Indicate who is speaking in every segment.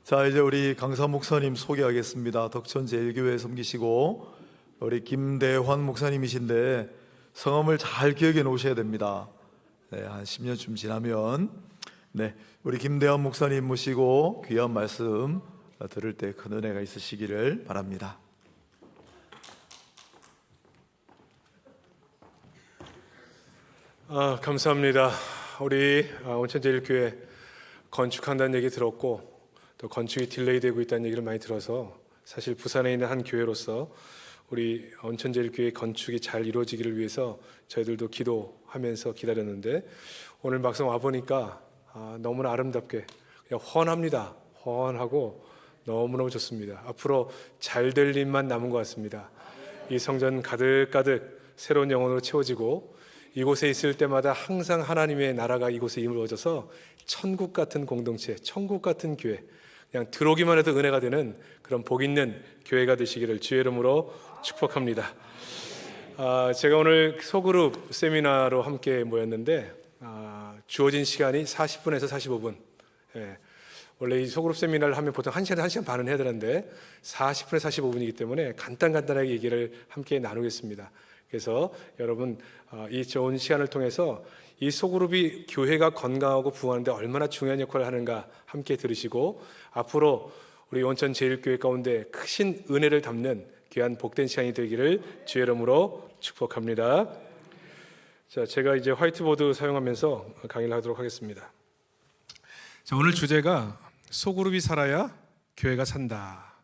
Speaker 1: 자, 이제 우리 강사 목사님 소개하겠습니다. 덕천 제일교회 섬기시고 우리 김대환 목사님이신데 성함을 잘 기억해 놓으셔야 됩니다. 네, 한 10년쯤 지나면 우리 김대환 목사님 모시고 귀한 말씀 들을 때 큰 은혜가 있으시기를 바랍니다.
Speaker 2: 감사합니다. 우리 온천제일교회 건축한다는 얘기 들었고 또 건축이 딜레이 되고 있다는 얘기를 많이 들어서 사실 부산에 있는 한 교회로서 우리 온천제일교회 건축이 잘 이루어지기를 위해서 저희들도 기도하면서 기다렸는데 오늘 막상 와보니까 너무나 아름답게 그냥 훤합니다. 훤하고 너무너무 좋습니다. 앞으로 잘 될 일만 남은 것 같습니다. 이 성전 가득가득 새로운 영혼으로 채워지고 이곳에 있을 때마다 항상 하나님의 나라가 이곳에 이루어져서 천국 같은 공동체, 천국 같은 교회, 그냥 들어오기만 해도 은혜가 되는 그런 복 있는 교회가 되시기를 주의 이름으로 축복합니다. 제가 오늘 소그룹 세미나로 함께 모였는데 주어진 시간이 40분에서 45분. 원래 이 소그룹 세미나를 하면 보통 1시간, 1시간 반은 해야 되는데 40분에서 45분이기 때문에 간단하게 얘기를 함께 나누겠습니다. 그래서 여러분 이 좋은 시간을 통해서 이 소그룹이 교회가 건강하고 부흥하는데 얼마나 중요한 역할을 하는가 함께 들으시고 앞으로 우리 온천 제일교회 가운데 크신 은혜를 담는 귀한 복된 시간이 되기를 주의 이름으로 축복합니다. 자, 제가 이제 화이트보드 사용하면서 강의를 하도록 하겠습니다. 자, 오늘 주제가 소그룹이 살아야 교회가 산다.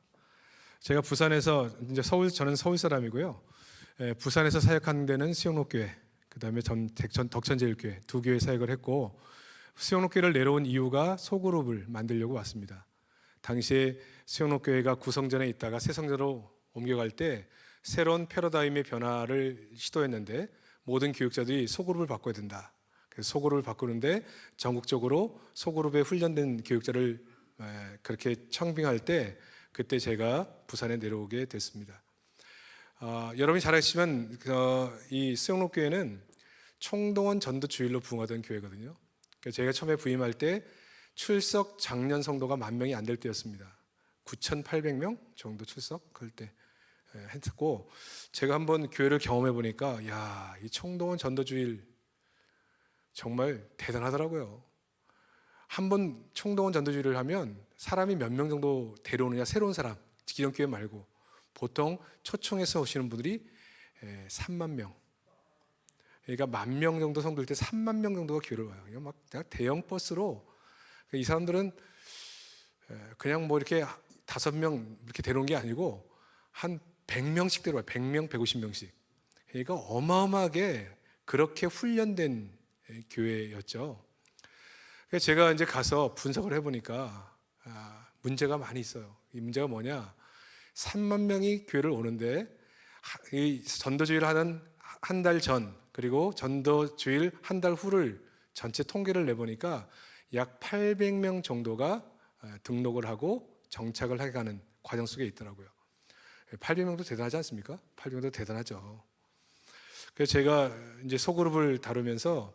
Speaker 2: 제가 부산에서 이제 저는 서울 사람이고요. 부산에서 사역하는 데는 수영록교회, 그 다음에 덕천제일교회 두 교회 사역을 했고 수영록교회를 내려온 이유가 소그룹을 만들려고 왔습니다. 당시에 수영록교회가 구성전에 있다가 새성전으로 옮겨갈 때 새로운 패러다임의 변화를 시도했는데 모든 교육자들이 소그룹을 바꿔야 된다. 그래서 소그룹을 바꾸는데 전국적으로 소그룹에 훈련된 교육자를 그렇게 청빙할 때 그때 제가 부산에 내려오게 됐습니다. 여러분이 잘 아시지만 이 수영록교회는 총동원 전도 주일로 부흥하던 교회거든요. 제가 처음에 부임할 때 출석 작년 성도가 10,000명이 안 될 때였습니다. 9,800명 정도 출석할 때 했고 제가 한번 교회를 경험해 보니까 이 총동원 전도 주일 정말 대단하더라고요. 한번 총동원 전도 주일을 하면 사람이 몇 명 정도 데려오느냐, 새로운 사람, 기존 교회 말고 보통 초청해서 오시는 분들이 3만 명. 그러니까 10,000명 정도 성도일 때 3만 명 정도가 교회를 와요. 그냥 막 대형 버스로. 이 사람들은 그냥 뭐 이렇게 5명 이렇게 데려온 게 아니고 한 100명씩 데려와요. 100명, 150명씩. 그러니까 어마어마하게 그렇게 훈련된 교회였죠. 그래서 제가 이제 가서 분석을 해보니까 문제가 많이 있어요. 이 문제가 뭐냐? 3만 명이 교회를 오는데 이 전도주일 하는 한 달 전 그리고 전도주일 한 달 후를 전체 통계를 내보니까 약 800명 정도가 등록을 하고 정착을 해가는 과정 속에 있더라고요. 800명도 대단하지 않습니까? 800명도 대단하죠. 그래서 제가 이제 소그룹을 다루면서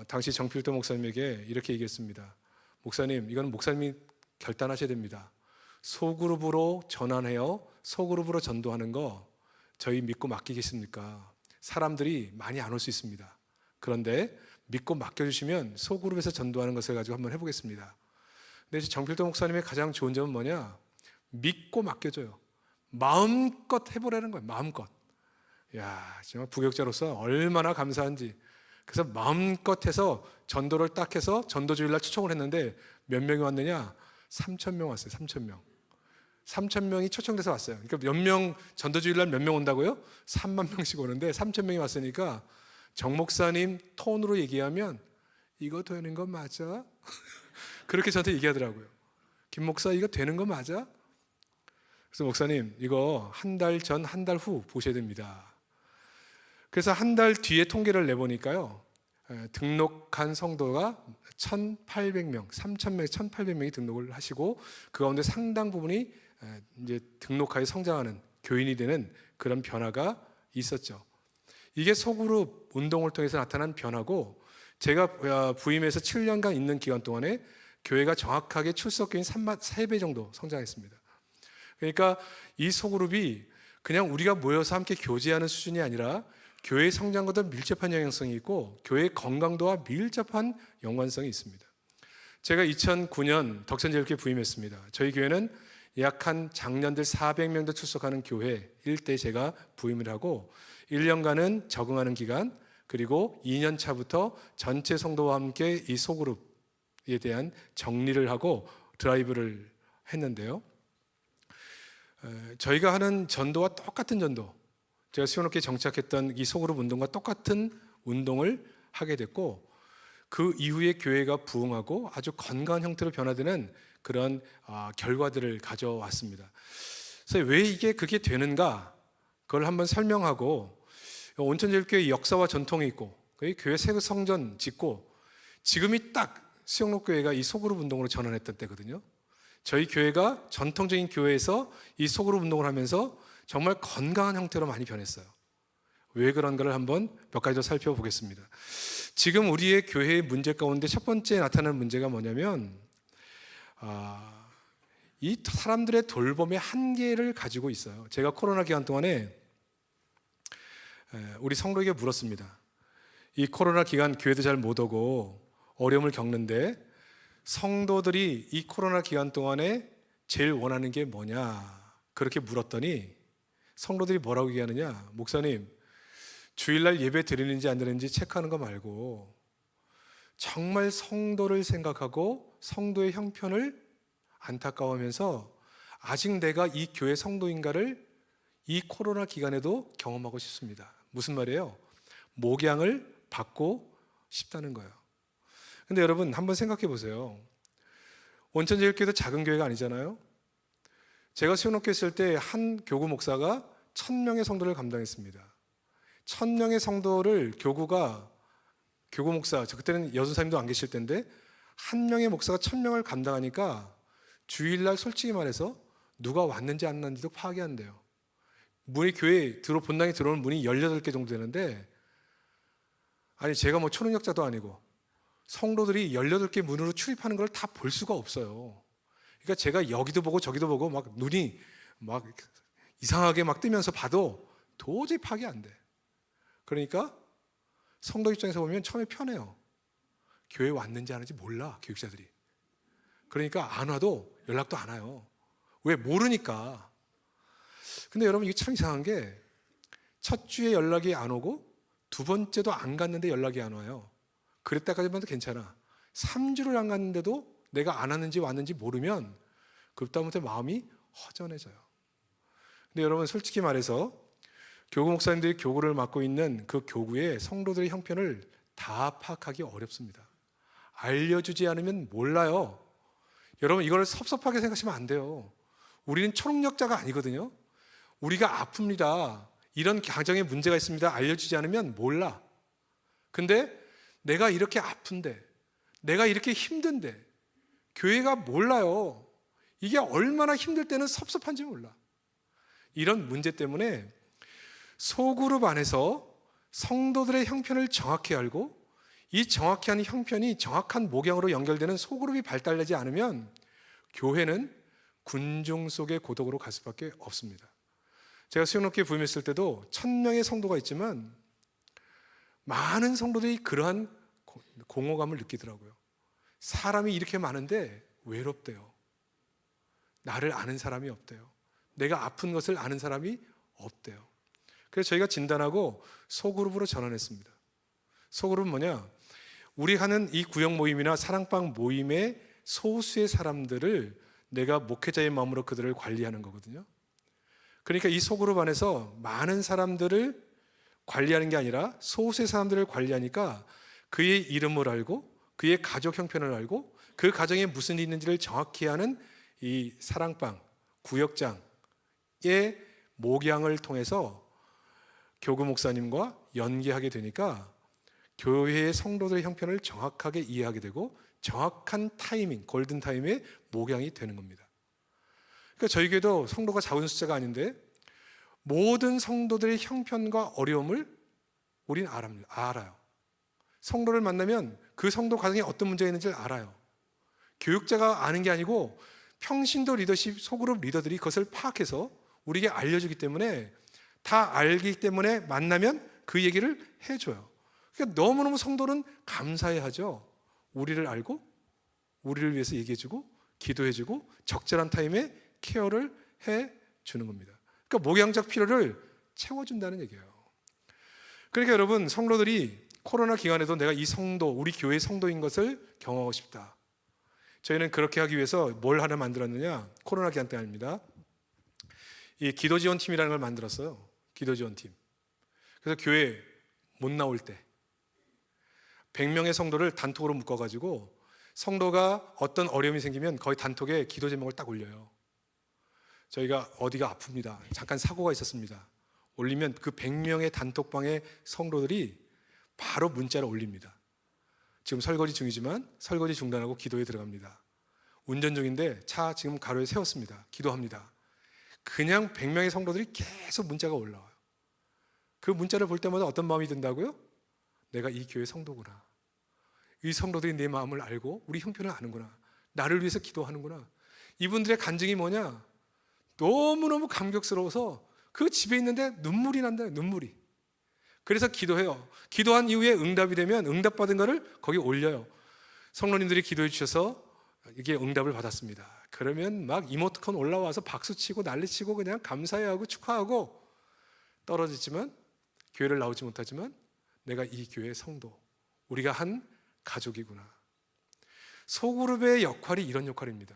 Speaker 2: 당시 정필도 목사님에게 이렇게 얘기했습니다. 목사님, 이건 목사님이 결단하셔야 됩니다. 소그룹으로 전환해요. 소그룹으로 전도하는 거 저희 믿고 맡기겠습니까? 사람들이 많이 안 올 수 있습니다. 그런데 믿고 맡겨주시면 소그룹에서 전도하는 것을 가지고 한번 해보겠습니다. 근데 정필도 목사님의 가장 좋은 점은 뭐냐? 믿고 맡겨줘요. 마음껏 해보라는 거예요. 마음껏. 정말 부교육자로서 얼마나 감사한지. 그래서 마음껏 해서 전도를 딱 해서 전도주일날 초청을 했는데 몇 명이 왔느냐? 3,000명 왔어요. 3,000명. 3,000명이 초청돼서 왔어요. 그러니까 몇 명, 전도주일날 몇 명 온다고요? 3만 명씩 오는데 3,000명이 왔으니까 정 목사님 톤으로 얘기하면 이거 되는 거 맞아? 그렇게 저한테 얘기하더라고요. 김 목사 이거 되는 거 맞아? 그래서 목사님 이거 한 달 전, 한 달 후 보셔야 됩니다. 그래서 한 달 뒤에 통계를 내보니까요. 등록한 성도가 1,800명, 3,000명, 1,800명이 등록을 하시고 그 가운데 상당 부분이 이제 등록하여 성장하는 교인이 되는 그런 변화가 있었죠. 이게 소그룹 운동을 통해서 나타난 변화고 제가 부임해서 7년간 있는 기간 동안에 교회가 정확하게 출석교인 3배 정도 성장했습니다. 그러니까 이 소그룹이 그냥 우리가 모여서 함께 교제하는 수준이 아니라 교회의 성장과도 밀접한 영향성이 있고 교회의 건강도와 밀접한 연관성이 있습니다. 제가 2009년 덕천제일교회 부임했습니다. 저희 교회는 약 한 장년들 400명도 출석하는 교회일 때 제가 부임을 하고 1년간은 적응하는 기간, 그리고 2년 차부터 전체 성도와 함께 이 소그룹에 대한 정리를 하고 드라이브를 했는데요. 저희가 하는 전도와 똑같은 전도, 제가 수요롭게 정착했던 이 소그룹 운동과 똑같은 운동을 하게 됐고, 그 이후에 교회가 부흥하고 아주 건강한 형태로 변화되는 그런 결과들을 가져왔습니다. 그래서 왜 그게 되는가, 그걸 한번 설명하고, 온천제일교회 역사와 전통이 있고 교회 새 성전 짓고 지금이 딱 수영록교회가 이 소그룹 운동으로 전환했던 때거든요. 저희 교회가 전통적인 교회에서 이 소그룹 운동을 하면서 정말 건강한 형태로 많이 변했어요. 왜 그런가를 한번 몇 가지 더 살펴보겠습니다. 지금 우리의 교회의 문제 가운데 첫 번째 나타나는 문제가 뭐냐면 이 사람들의 돌봄의 한계를 가지고 있어요. 제가 코로나 기간 동안에 우리 성도에게 물었습니다. 이 코로나 기간 교회도 잘 못 오고 어려움을 겪는데 성도들이 이 코로나 기간 동안에 제일 원하는 게 뭐냐, 그렇게 물었더니 성도들이 뭐라고 얘기하느냐, 목사님 주일날 예배 드리는지 안 드리는지 체크하는 거 말고 정말 성도를 생각하고 성도의 형편을 안타까워하면서 아직 내가 이 교회 성도인가를 이 코로나 기간에도 경험하고 싶습니다. 무슨 말이에요? 목양을 받고 싶다는 거예요. 근데 여러분 한번 생각해 보세요. 온천제일교회도 작은 교회가 아니잖아요. 제가 수영록교 있을 때 한 교구 목사가 1000명의 성도를 감당했습니다. 1000명의 성도를 교구 목사, 그때는 여전사님도 안 계실 때인데 한 명의 목사가 1000명을 감당하니까 주일날 솔직히 말해서 누가 왔는지 안 왔는지도 파악이 안 돼요. 문이 교회 본당에 들어오는 문이 18개 정도 되는데, 아니 제가 뭐 초능력자도 아니고 성도들이 18개 문으로 출입하는 걸 다 볼 수가 없어요. 그러니까 제가 여기도 보고 저기도 보고 막 눈이 막 이상하게 막 뜨면서 봐도 도저히 파악이 안 돼. 그러니까 성도 입장에서 보면 처음에 편해요. 교회 왔는지 안 왔는지 몰라, 교육자들이. 그러니까 안 와도 연락도 안 와요. 왜? 모르니까. 근데 여러분 이게 참 이상한 게 첫 주에 연락이 안 오고 두 번째도 안 갔는데 연락이 안 와요. 그랬다까지만 해도 괜찮아. 3주를 안 갔는데도 내가 안 왔는지 왔는지 모르면 그다음부터 마음이 허전해져요. 근데 여러분 솔직히 말해서 교구 목사님들이 교구를 맡고 있는 그 교구의 성도들의 형편을 다 파악하기 어렵습니다. 알려주지 않으면 몰라요. 여러분 이걸 섭섭하게 생각하시면 안 돼요. 우리는 초능력자가 아니거든요. 우리가 아픕니다. 이런 가정에 문제가 있습니다. 알려주지 않으면 몰라. 근데 내가 이렇게 아픈데, 내가 이렇게 힘든데 교회가 몰라요. 이게 얼마나 힘들 때는 섭섭한지 몰라. 이런 문제 때문에 소그룹 안에서 성도들의 형편을 정확히 알고 이 정확히 하는 형편이 정확한 목양으로 연결되는 소그룹이 발달되지 않으면 교회는 군중 속의 고독으로 갈 수밖에 없습니다. 제가 수영록교회 부임했을 때도 1000명의 성도가 있지만 많은 성도들이 그러한 공허감을 느끼더라고요. 사람이 이렇게 많은데 외롭대요. 나를 아는 사람이 없대요. 내가 아픈 것을 아는 사람이 없대요. 그래서 저희가 진단하고 소그룹으로 전환했습니다. 소그룹은 뭐냐? 우리 하는 이 구역 모임이나 사랑방 모임의 소수의 사람들을 내가 목회자의 마음으로 그들을 관리하는 거거든요. 그러니까 이 소그룹 안에서 많은 사람들을 관리하는 게 아니라 소수의 사람들을 관리하니까 그의 이름을 알고 그의 가족 형편을 알고 그 가정에 무슨 일이 있는지를 정확히 아는 이 사랑방 구역장의 목양을 통해서 교구 목사님과 연계하게 되니까 교회의 성도들의 형편을 정확하게 이해하게 되고 정확한 타이밍, 골든타임에 목양이 되는 겁니다. 그러니까 저희 교회도 성도가 작은 숫자가 아닌데 모든 성도들의 형편과 어려움을 우린 알아요. 성도를 만나면 그 성도 가정에 어떤 문제가 있는지를 알아요. 교육자가 아는 게 아니고 평신도 리더십 소그룹 리더들이 그것을 파악해서 우리에게 알려주기 때문에, 다 알기 때문에 만나면 그 얘기를 해줘요. 그러니까 너무너무 성도는 감사해야 하죠. 우리를 알고 우리를 위해서 얘기해주고 기도해주고 적절한 타임에 케어를 해주는 겁니다. 그러니까 목양적 필요를 채워준다는 얘기예요. 그러니까 여러분, 성도들이 코로나 기간에도 내가 이 성도, 우리 교회 성도인 것을 경험하고 싶다. 저희는 그렇게 하기 위해서 뭘 하나 만들었느냐, 코로나 기간 때 아닙니다. 이 기도 지원팀이라는 걸 만들었어요. 기도 지원팀. 그래서 교회 못 나올 때 100명의 성도를 단톡으로 묶어가지고 성도가 어떤 어려움이 생기면 거의 단톡에 기도 제목을 딱 올려요. 저희가 어디가 아픕니다, 잠깐 사고가 있었습니다, 올리면 그 100명의 단톡방의 성도들이 바로 문자를 올립니다. 지금 설거지 중이지만 설거지 중단하고 기도에 들어갑니다. 운전 중인데 차 지금 가로에 세웠습니다, 기도합니다. 그냥 100명의 성도들이 계속 문자가 올라와요. 그 문자를 볼 때마다 어떤 마음이 든다고요? 내가 이 교회 성도구나. 이 성도들이 내 마음을 알고 우리 형편을 아는구나. 나를 위해서 기도하는구나. 이분들의 간증이 뭐냐? 너무너무 감격스러워서 그 집에 있는데 눈물이 난다, 눈물이. 그래서 기도해요. 기도한 이후에 응답이 되면 응답받은 거를 거기 올려요. 성도님들이 기도해 주셔서 이게 응답을 받았습니다. 그러면 막 이모티콘 올라와서 박수치고 난리치고 그냥 감사해하고 축하하고, 떨어지지만 교회를 나오지 못하지만 내가 이 교회의 성도, 우리가 한 가족이구나. 소그룹의 역할이 이런 역할입니다.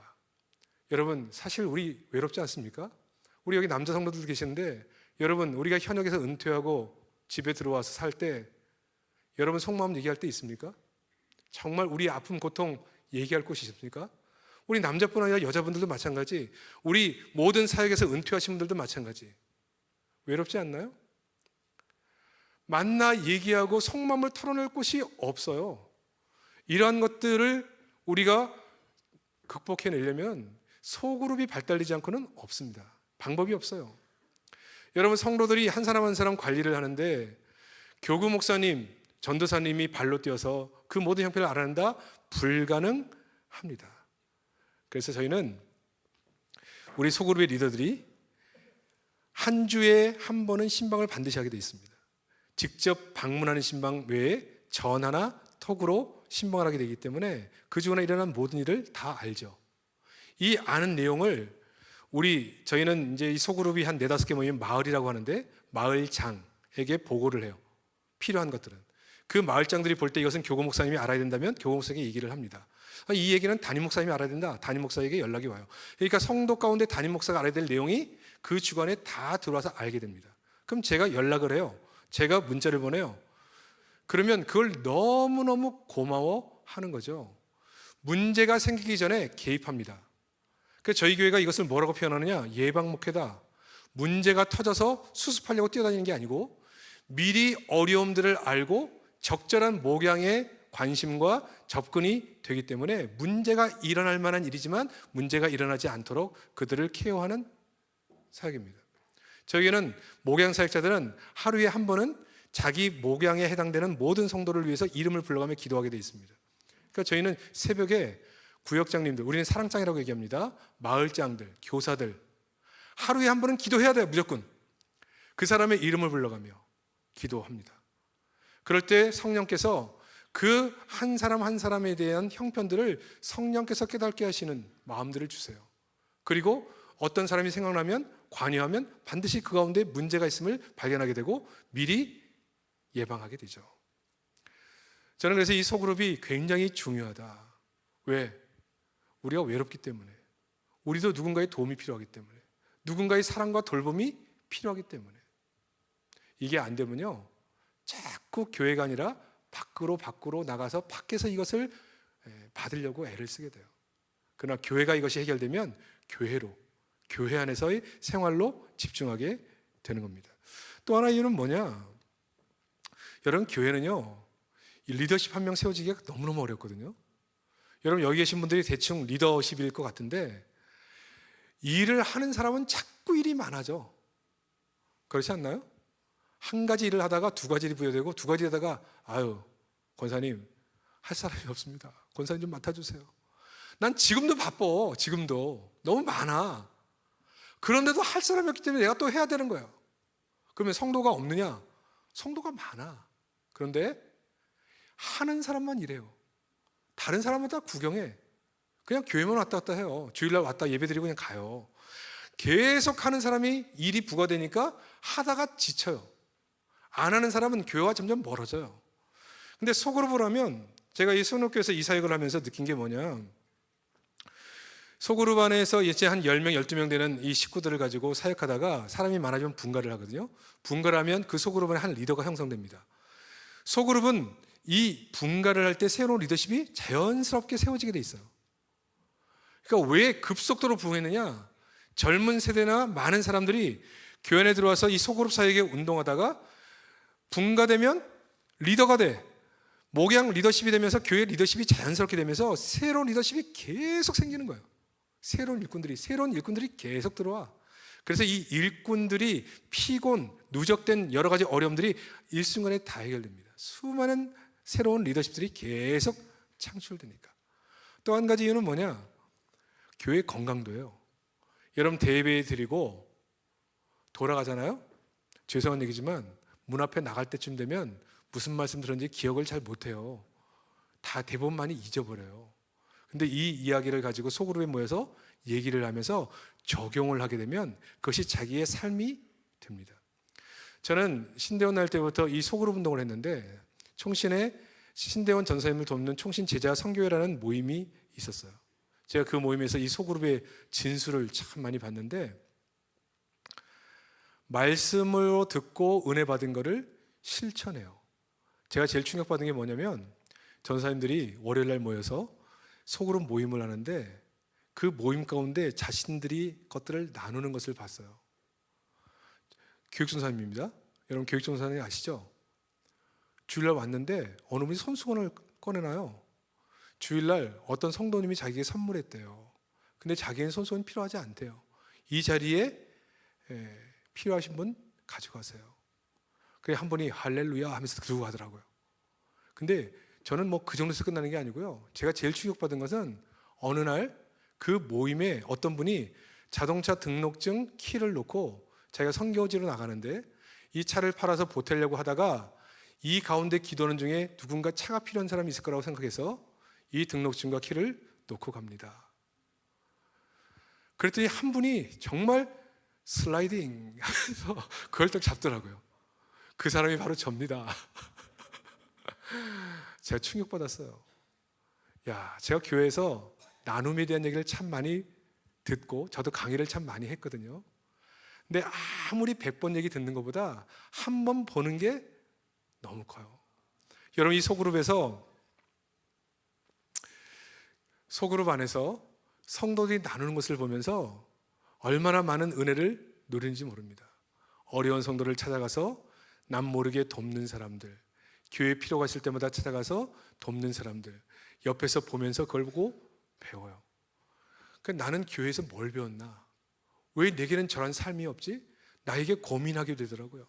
Speaker 2: 여러분, 사실 우리 외롭지 않습니까? 우리 여기 남자 성도들 계시는데, 여러분, 우리가 현역에서 은퇴하고 집에 들어와서 살 때 여러분 속마음 얘기할 때 있습니까? 정말 우리 아픔 고통 얘기할 곳이 있습니까? 우리 남자뿐 아니라 여자분들도 마찬가지, 우리 모든 사역에서 은퇴하신 분들도 마찬가지. 외롭지 않나요? 만나 얘기하고 속마음을 털어낼 곳이 없어요. 이러한 것들을 우리가 극복해내려면 소그룹이 발달되지 않고는 없습니다. 방법이 없어요. 여러분, 성도들이 한 사람 한 사람 관리를 하는데 교구 목사님, 전도사님이 발로 뛰어서 그 모든 형편을 알아낸다? 불가능합니다. 그래서 저희는 우리 소그룹의 리더들이 한 주에 한 번은 신방을 반드시 하게 되어 있습니다. 직접 방문하는 신방 외에 전화나 톡으로 신방을 하게 되기 때문에 그 주간에 일어난 모든 일을 다 알죠. 이 아는 내용을 저희는 이제 이 소그룹이 한 4-5개 모이면 마을이라고 하는데 마을장에게 보고를 해요. 필요한 것들은. 그 마을장들이 볼 때 이것은 교구 목사님이 알아야 된다면 교구 목사님에게 얘기를 합니다. 이 얘기는 담임 목사님이 알아야 된다. 담임 목사에게 연락이 와요. 그러니까 성도 가운데 담임 목사가 알아야 될 내용이 그 주간에 다 들어와서 알게 됩니다. 그럼 제가 연락을 해요. 제가 문자를 보내요. 그러면 그걸 너무너무 고마워하는 거죠. 문제가 생기기 전에 개입합니다. 그래서 저희 교회가 이것을 뭐라고 표현하느냐? 예방목회다. 문제가 터져서 수습하려고 뛰어다니는 게 아니고 미리 어려움들을 알고 적절한 목양의 관심과 접근이 되기 때문에 문제가 일어날 만한 일이지만 문제가 일어나지 않도록 그들을 케어하는 사역입니다. 저희는 목양 사역자들은 하루에 한 번은 자기 목양에 해당되는 모든 성도를 위해서 이름을 불러가며 기도하게 되어 있습니다. 그러니까 저희는 새벽에 구역장님들, 우리는 사랑장이라고 얘기합니다. 마을장들, 교사들, 하루에 한 번은 기도해야 돼요. 무조건. 그 사람의 이름을 불러가며 기도합니다. 그럴 때 성령께서 그 한 사람 한 사람에 대한 형편들을 성령께서 깨닫게 하시는 마음들을 주세요. 그리고 어떤 사람이 생각나면 관여하면 반드시 그 가운데 문제가 있음을 발견하게 되고 미리 예방하게 되죠. 저는 그래서 이 소그룹이 굉장히 중요하다. 왜? 우리가 외롭기 때문에, 우리도 누군가의 도움이 필요하기 때문에, 누군가의 사랑과 돌봄이 필요하기 때문에. 이게 안 되면요, 자꾸 교회가 아니라 밖으로 나가서 밖에서 이것을 받으려고 애를 쓰게 돼요. 그러나 교회가 이것이 해결되면 교회 안에서의 생활로 집중하게 되는 겁니다. 또 하나 이유는 뭐냐? 여러분, 교회는요, 이 리더십 한 명 세워지기가 너무너무 어렵거든요. 여러분, 여기 계신 분들이 대충 리더십일 것 같은데 일을 하는 사람은 자꾸 일이 많아져. 그렇지 않나요? 한 가지 일을 하다가 두 가지 일이 부여되고 두 가지 하다가 권사님 할 사람이 없습니다. 권사님 좀 맡아주세요. 난 지금도 바빠. 지금도 너무 많아. 그런데도 할 사람이 없기 때문에 내가 또 해야 되는 거예요. 그러면 성도가 없느냐? 성도가 많아. 그런데 하는 사람만 이래요. 다른 사람은 다 구경해. 그냥 교회만 왔다 갔다 해요. 주일날 왔다 예배드리고 그냥 가요. 계속 하는 사람이 일이 부과되니까 하다가 지쳐요. 안 하는 사람은 교회와 점점 멀어져요. 근데 소그룹을 하면, 제가 이 순옥교에서 이 사역을 하면서 느낀 게 뭐냐, 소그룹 안에서 이제 한 10명, 12명 되는 이 식구들을 가지고 사역하다가 사람이 많아지면 분가를 하거든요. 분가를 하면 그 소그룹 안에 한 리더가 형성됩니다. 소그룹은 이 분가를 할 때 새로운 리더십이 자연스럽게 세워지게 돼 있어요. 그러니까 왜 급속도로 부흥했느냐? 젊은 세대나 많은 사람들이 교회 안에 들어와서 이 소그룹 사역에 운동하다가 분가되면 리더가 돼. 목양 리더십이 되면서 교회 리더십이 자연스럽게 되면서 새로운 리더십이 계속 생기는 거예요. 새로운 일꾼들이 계속 들어와. 그래서 이 일꾼들이 피곤, 누적된 여러 가지 어려움들이 일순간에 다 해결됩니다. 수많은 새로운 리더십들이 계속 창출되니까. 또 한 가지 이유는 뭐냐? 교회 건강도예요. 여러분 대예배 드리고 돌아가잖아요. 죄송한 얘기지만 문 앞에 나갈 때쯤 되면 무슨 말씀 들었는지 기억을 잘 못해요. 다 대부분 많이 잊어버려요. 근데 이 이야기를 가지고 소그룹에 모여서 얘기를 하면서 적용을 하게 되면 그것이 자기의 삶이 됩니다. 저는 신대원 날 때부터 이 소그룹 운동을 했는데, 총신에 신대원 전사님을 돕는 총신 제자 선교회라는 모임이 있었어요. 제가 그 모임에서 이 소그룹의 진수를 참 많이 봤는데, 말씀으로 듣고 은혜 받은 거를 실천해요. 제가 제일 충격받은 게 뭐냐면, 전사님들이 월요일 날 모여서 소그룹 모임을 하는데 그 모임 가운데 자신들이 것들을 나누는 것을 봤어요. 교육전사님입니다. 여러분 교육전사님 아시죠? 주일날 왔는데 어느 분이 손수건을 꺼내놔요. 주일날 어떤 성도님이 자기에게 선물했대요. 근데 자기는 손수건이 필요하지 않대요. 이 자리에 필요하신 분 가져가세요. 그래 한 분이 할렐루야 하면서 들고 가더라고요. 근데 저는 뭐 그 정도에서 끝나는 게 아니고요. 제가 제일 충격받은 것은 어느 날 그 모임에 어떤 분이 자동차 등록증 키를 놓고 자기가 선교지로 나가는데 이 차를 팔아서 보태려고 하다가 이 가운데 기도하는 중에 누군가 차가 필요한 사람이 있을 거라고 생각해서 이 등록증과 키를 놓고 갑니다. 그랬더니 한 분이 정말 슬라이딩 하면서 그걸 딱 잡더라고요. 그 사람이 바로 접니다. 제가 충격받았어요. 야, 제가 교회에서 나눔에 대한 얘기를 참 많이 듣고 저도 강의를 참 많이 했거든요. 근데 아무리 100번 얘기 듣는 것보다 한 번 보는 게 너무 커요. 여러분 이 소그룹에서, 소그룹 안에서 성도들이 나누는 것을 보면서 얼마나 많은 은혜를 누리는지 모릅니다. 어려운 성도를 찾아가서 남 모르게 돕는 사람들, 교회 필요가 있을 때마다 찾아가서 돕는 사람들, 옆에서 보면서 그걸 보고 배워요. 그러니까 나는 교회에서 뭘 배웠나? 왜 내게는 저런 삶이 없지? 나에게 고민하게 되더라고요.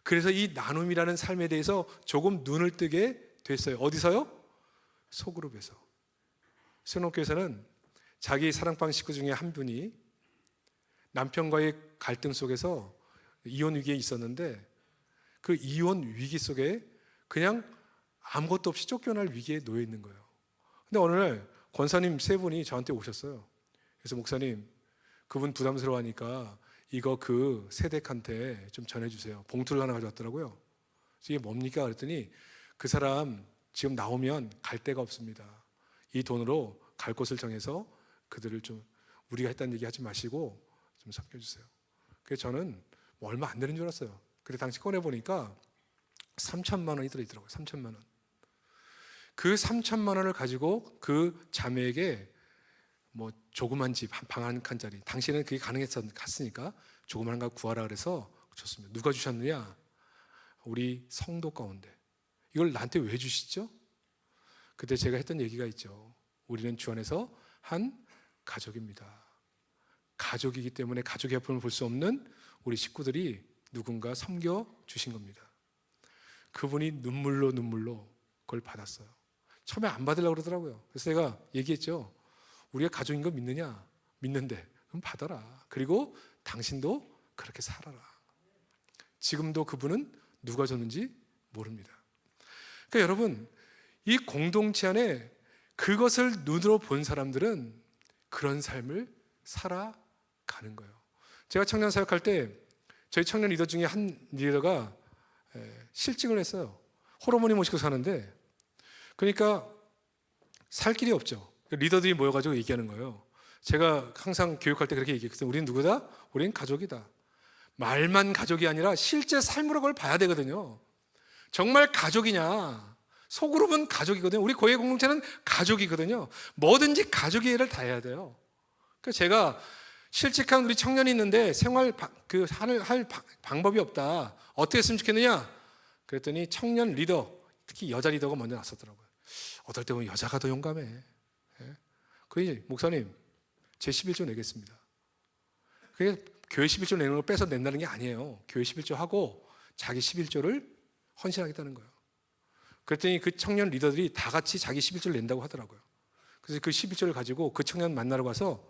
Speaker 2: 그래서 이 나눔이라는 삶에 대해서 조금 눈을 뜨게 됐어요. 어디서요? 소그룹에서. 순옥교에서는 자기 사랑방 식구 중에 한 분이 남편과의 갈등 속에서 이혼 위기에 있었는데 그 이혼 위기 속에 그냥 아무것도 없이 쫓겨날 위기에 놓여 있는 거예요. 근데 어느 날 권사님 세 분이 저한테 오셨어요. 그래서 목사님, 그분 부담스러워하니까 이거 그 세댁한테 좀 전해주세요. 봉투를 하나 가져왔더라고요. 그래서 이게 뭡니까? 그랬더니 그 사람 지금 나오면 갈 데가 없습니다. 이 돈으로 갈 곳을 정해서 그들을 좀, 우리가 했다는 얘기 하지 마시고 좀 섬겨주세요. 그래서 저는 뭐 얼마 안 되는 줄 알았어요. 그래서 당시 꺼내보니까 3천만 원이 들어있더라고요. 3천만 원. 그 3천만 원을 가지고 그 자매에게 뭐 조그만 집 방 한 칸짜리, 당시에는 그게 갔으니까 조그만 거 구하라 그래서 줬습니다. 누가 주셨느냐? 우리 성도 가운데. 이걸 나한테 왜 주시죠? 그때 제가 했던 얘기가 있죠. 우리는 주 안에서 한 가족입니다. 가족이기 때문에 가족의 아픔을 볼 수 없는 우리 식구들이 누군가 섬겨 주신 겁니다. 그분이 눈물로 그걸 받았어요. 처음에 안 받으려고 그러더라고요. 그래서 제가 얘기했죠. 우리가 가족인 거 믿느냐? 믿는데 그럼 받아라. 그리고 당신도 그렇게 살아라. 지금도 그분은 누가 줬는지 모릅니다. 그러니까 여러분, 이 공동체 안에 그것을 눈으로 본 사람들은 그런 삶을 살아가는 거예요. 제가 청년 사역할 때 저희 청년 리더 중에 한 리더가 실직을 했어요. 홀어머니 모시고 사는데, 그러니까 살 길이 없죠. 리더들이 모여가지고 얘기하는 거예요. 제가 항상 교육할 때 그렇게 얘기했거든요. 우리는 누구다? 우리는 가족이다. 말만 가족이 아니라 실제 삶으로 그걸 봐야 되거든요. 정말 가족이냐? 소그룹은 가족이거든요. 우리 고해 공동체는 가족이거든요. 뭐든지 가족의 일을 다 해야 돼요. 그러니까 제가 실직한 우리 청년이 있는데 생활 할 방법이 없다. 어떻게 했으면 좋겠느냐? 그랬더니 청년 리더, 특히 여자 리더가 먼저 나섰더라고요. 어떨 때 보면 여자가 더 용감해. 예? 그러니 목사님, 제 11조 내겠습니다. 그게 교회 11조 내는 걸 뺏어 낸다는 게 아니에요. 교회 11조 하고 자기 11조를 헌신하겠다는 거예요. 그랬더니 그 청년 리더들이 다 같이 자기 11조를 낸다고 하더라고요. 그래서 그 11조를 가지고 그 청년 만나러 가서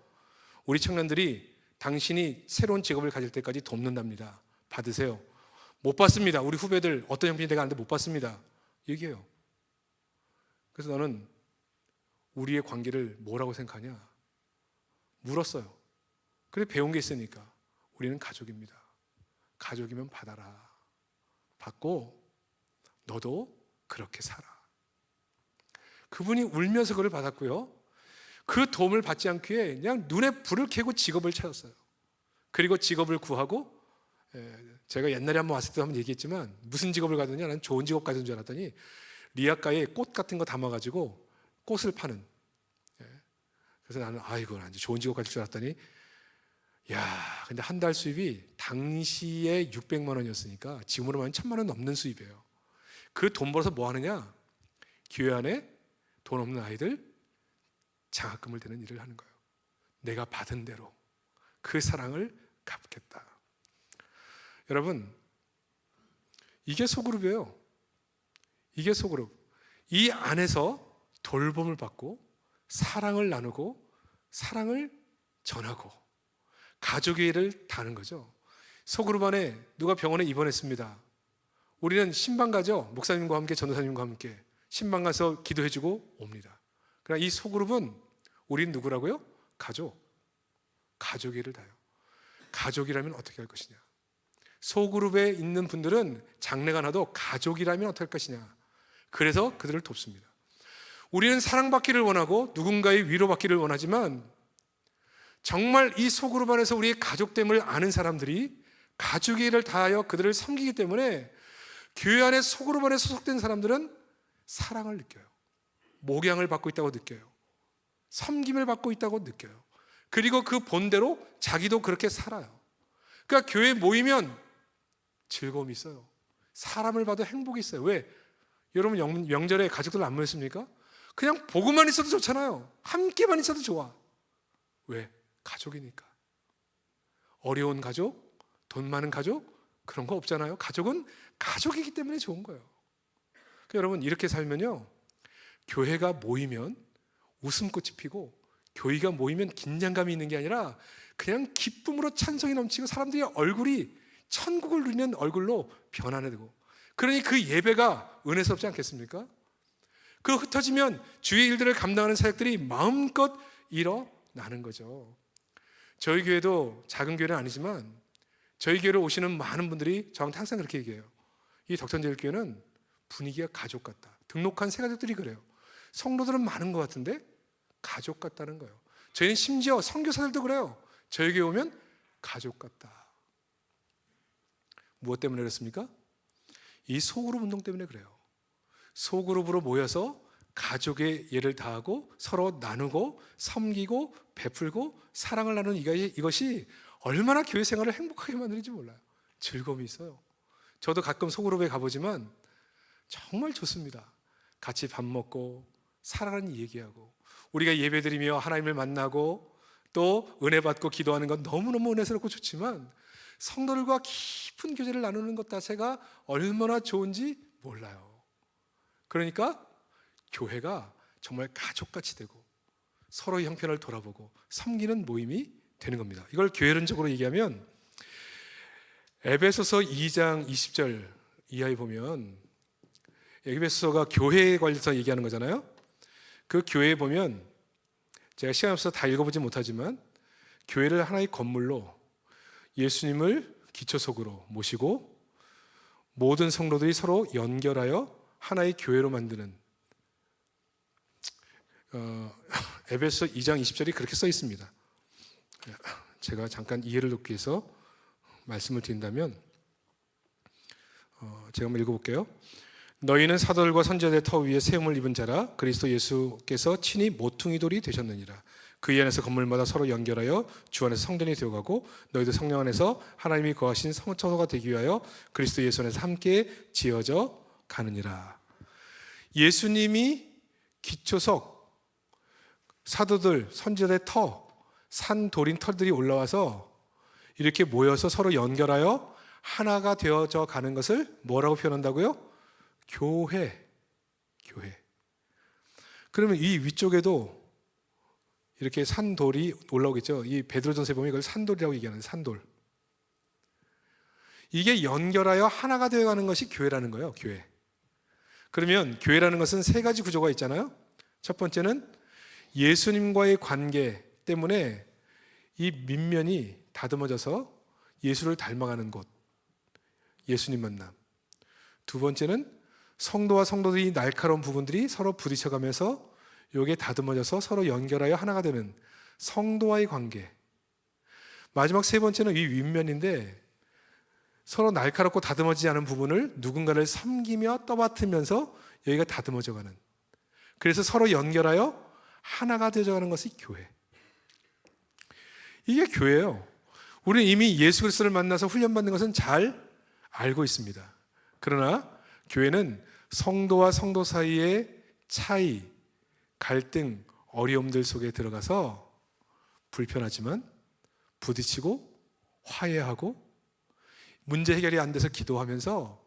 Speaker 2: 우리 청년들이 당신이 새로운 직업을 가질 때까지 돕는답니다. 받으세요. 못 받습니다. 우리 후배들 어떤 형편이 돼가 하는데 못 받습니다. 얘기해요. 그래서 너는 우리의 관계를 뭐라고 생각하냐? 물었어요. 그래 배운 게 있으니까. 우리는 가족입니다. 가족이면 받아라. 받고 너도 그렇게 살아. 그분이 울면서 그걸 받았고요. 그 도움을 받지 않기에 그냥 눈에 불을 켜고 직업을 찾았어요. 그리고 직업을 구하고, 제가 옛날에 한번 왔을 때 한번 얘기했지만 무슨 직업을 가더니 나는 좋은 직업 가진 줄 알았더니 리아카에 꽃 같은 거 담아가지고 꽃을 파는. 그래서 나는 아이고 난 좋은 직업 가질 줄 알았더니 근데 한 달 수입이 당시에 600만 원이었으니까 지금으로 말하면 1000만 원 넘는 수입이에요. 그 돈 벌어서 뭐 하느냐? 교회 안에 돈 없는 아이들 장학금을 대는 일을 하는 거예요. 내가 받은 대로 그 사랑을 갚겠다. 여러분, 이게 소그룹이에요. 이게 소그룹. 이 안에서 돌봄을 받고 사랑을 나누고 사랑을 전하고 가족의 일을 다하는 거죠. 소그룹 안에 누가 병원에 입원했습니다. 우리는 신방 가죠. 목사님과 함께 전도사님과 함께 신방 가서 기도해주고 옵니다. 그러나 이 소그룹은 우린 누구라고요? 가족의 일을 다해요. 가족이라면 어떻게 할 것이냐? 소그룹에 있는 분들은 장래가 나도 가족이라면 어떻게 할 것이냐? 그래서 그들을 돕습니다. 우리는 사랑받기를 원하고 누군가의 위로받기를 원하지만 정말 이 소그룹 안에서 우리의 가족됨을 아는 사람들이 가족의 일을 다하여 그들을 섬기기 때문에 교회 안에 소그룹 안에 소속된 사람들은 사랑을 느껴요. 목양을 받고 있다고 느껴요. 섬김을 받고 있다고 느껴요. 그리고 그 본대로 자기도 그렇게 살아요. 그러니까 교회에 모이면 즐거움이 있어요. 사람을 봐도 행복이 있어요. 왜? 여러분 명절에 가족들 안 모였습니까? 그냥 보고만 있어도 좋잖아요. 함께만 있어도 좋아. 왜? 가족이니까. 어려운 가족, 돈 많은 가족 그런 거 없잖아요. 가족은 가족이기 때문에 좋은 거예요. 그러니까 여러분 이렇게 살면요, 교회가 모이면 웃음꽃이 피고 교회가 모이면 긴장감이 있는 게 아니라 그냥 기쁨으로 찬성이 넘치고 사람들의 얼굴이 천국을 누리는 얼굴로 변화되고, 그러니 그 예배가 은혜스럽지 않겠습니까? 그 흩어지면 주의 일들을 감당하는 사역들이 마음껏 일어나는 거죠. 저희 교회도 작은 교회는 아니지만 저희 교회로 오시는 많은 분들이 저한테 항상 그렇게 얘기해요. 이 덕천제일교회는 분위기가 가족 같다. 등록한 새 가족들이 그래요. 성도들은 많은 것 같은데 가족 같다는 거예요. 저희는 심지어 선교사들도 그래요. 저희 교회 오면 가족 같다. 무엇 때문에 그렇습니까? 이 소그룹 운동 때문에 그래요. 소그룹으로 모여서 가족의 예를 다하고 서로 나누고 섬기고 베풀고 사랑을 나누는 이것이 얼마나 교회 생활을 행복하게 만드는지 몰라요. 즐거움이 있어요. 저도 가끔 소그룹에 가보지만 정말 좋습니다. 같이 밥 먹고 사랑하는 얘기하고 우리가 예배드리며 하나님을 만나고 또 은혜 받고 기도하는 건 너무너무 은혜스럽고 좋지만 성도들과 깊은 교제를 나누는 것 자체가 얼마나 좋은지 몰라요. 그러니까 교회가 정말 가족같이 되고 서로의 형편을 돌아보고 섬기는 모임이 되는 겁니다. 이걸 교회론적으로 얘기하면 에베소서 2장 20절 이하에 보면, 에베소서가 교회에 관해서 얘기하는 거잖아요. 그 교회에 보면, 제가 시간 없어서 다 읽어보지 못하지만 교회를 하나의 건물로 예수님을 기초석으로 모시고 모든 성도들이 서로 연결하여 하나의 교회로 만드는, 에베소 2장 20절이 그렇게 써 있습니다. 제가 잠깐 이해를 돕기 위해서 말씀을 드린다면, 제가 한번 읽어볼게요. 너희는 사도들과 선지자들의 터 위에 세움을 입은 자라. 그리스도 예수께서 친히 모퉁이 돌이 되셨느니라. 그 안에서 건물마다 서로 연결하여 주 안에서 성전이 되어가고 너희도 성령 안에서 하나님이 거하신 성처소가 되기 위하여 그리스도 예수 안에서 함께 지어져 가느니라. 예수님이 기초석, 사도들, 선지자들의 터, 산 돌인 털들이 올라와서 이렇게 모여서 서로 연결하여 하나가 되어져 가는 것을 뭐라고 표현한다고요? 교회. 그러면 이 위쪽에도 이렇게 산돌이 올라오겠죠. 이 베드로전서에 보면 이걸 산돌이라고 얘기하는, 산돌. 이게 연결하여 하나가 되어가는 것이 교회라는 거예요. 교회. 그러면 교회라는 것은 세 가지 구조가 있잖아요. 첫 번째는 예수님과의 관계 때문에 이 밑면이 다듬어져서 예수를 닮아가는 곳, 예수님 만남. 두 번째는 성도와 성도들이 날카로운 부분들이 서로 부딪혀가면서 이게 다듬어져서 서로 연결하여 하나가 되는 성도와의 관계. 마지막 세 번째는 이 윗면인데, 서로 날카롭고 다듬어지지 않은 부분을 누군가를 섬기며 떠받으면서 여기가 다듬어져가는, 그래서 서로 연결하여 하나가 되어가는 것이 교회. 이게 교회예요. 우리는 이미 예수 그리스도를 만나서 훈련받는 것은 잘 알고 있습니다. 그러나 교회는 성도와 성도 사이의 차이, 갈등, 어려움들 속에 들어가서 불편하지만 부딪히고 화해하고 문제 해결이 안 돼서 기도하면서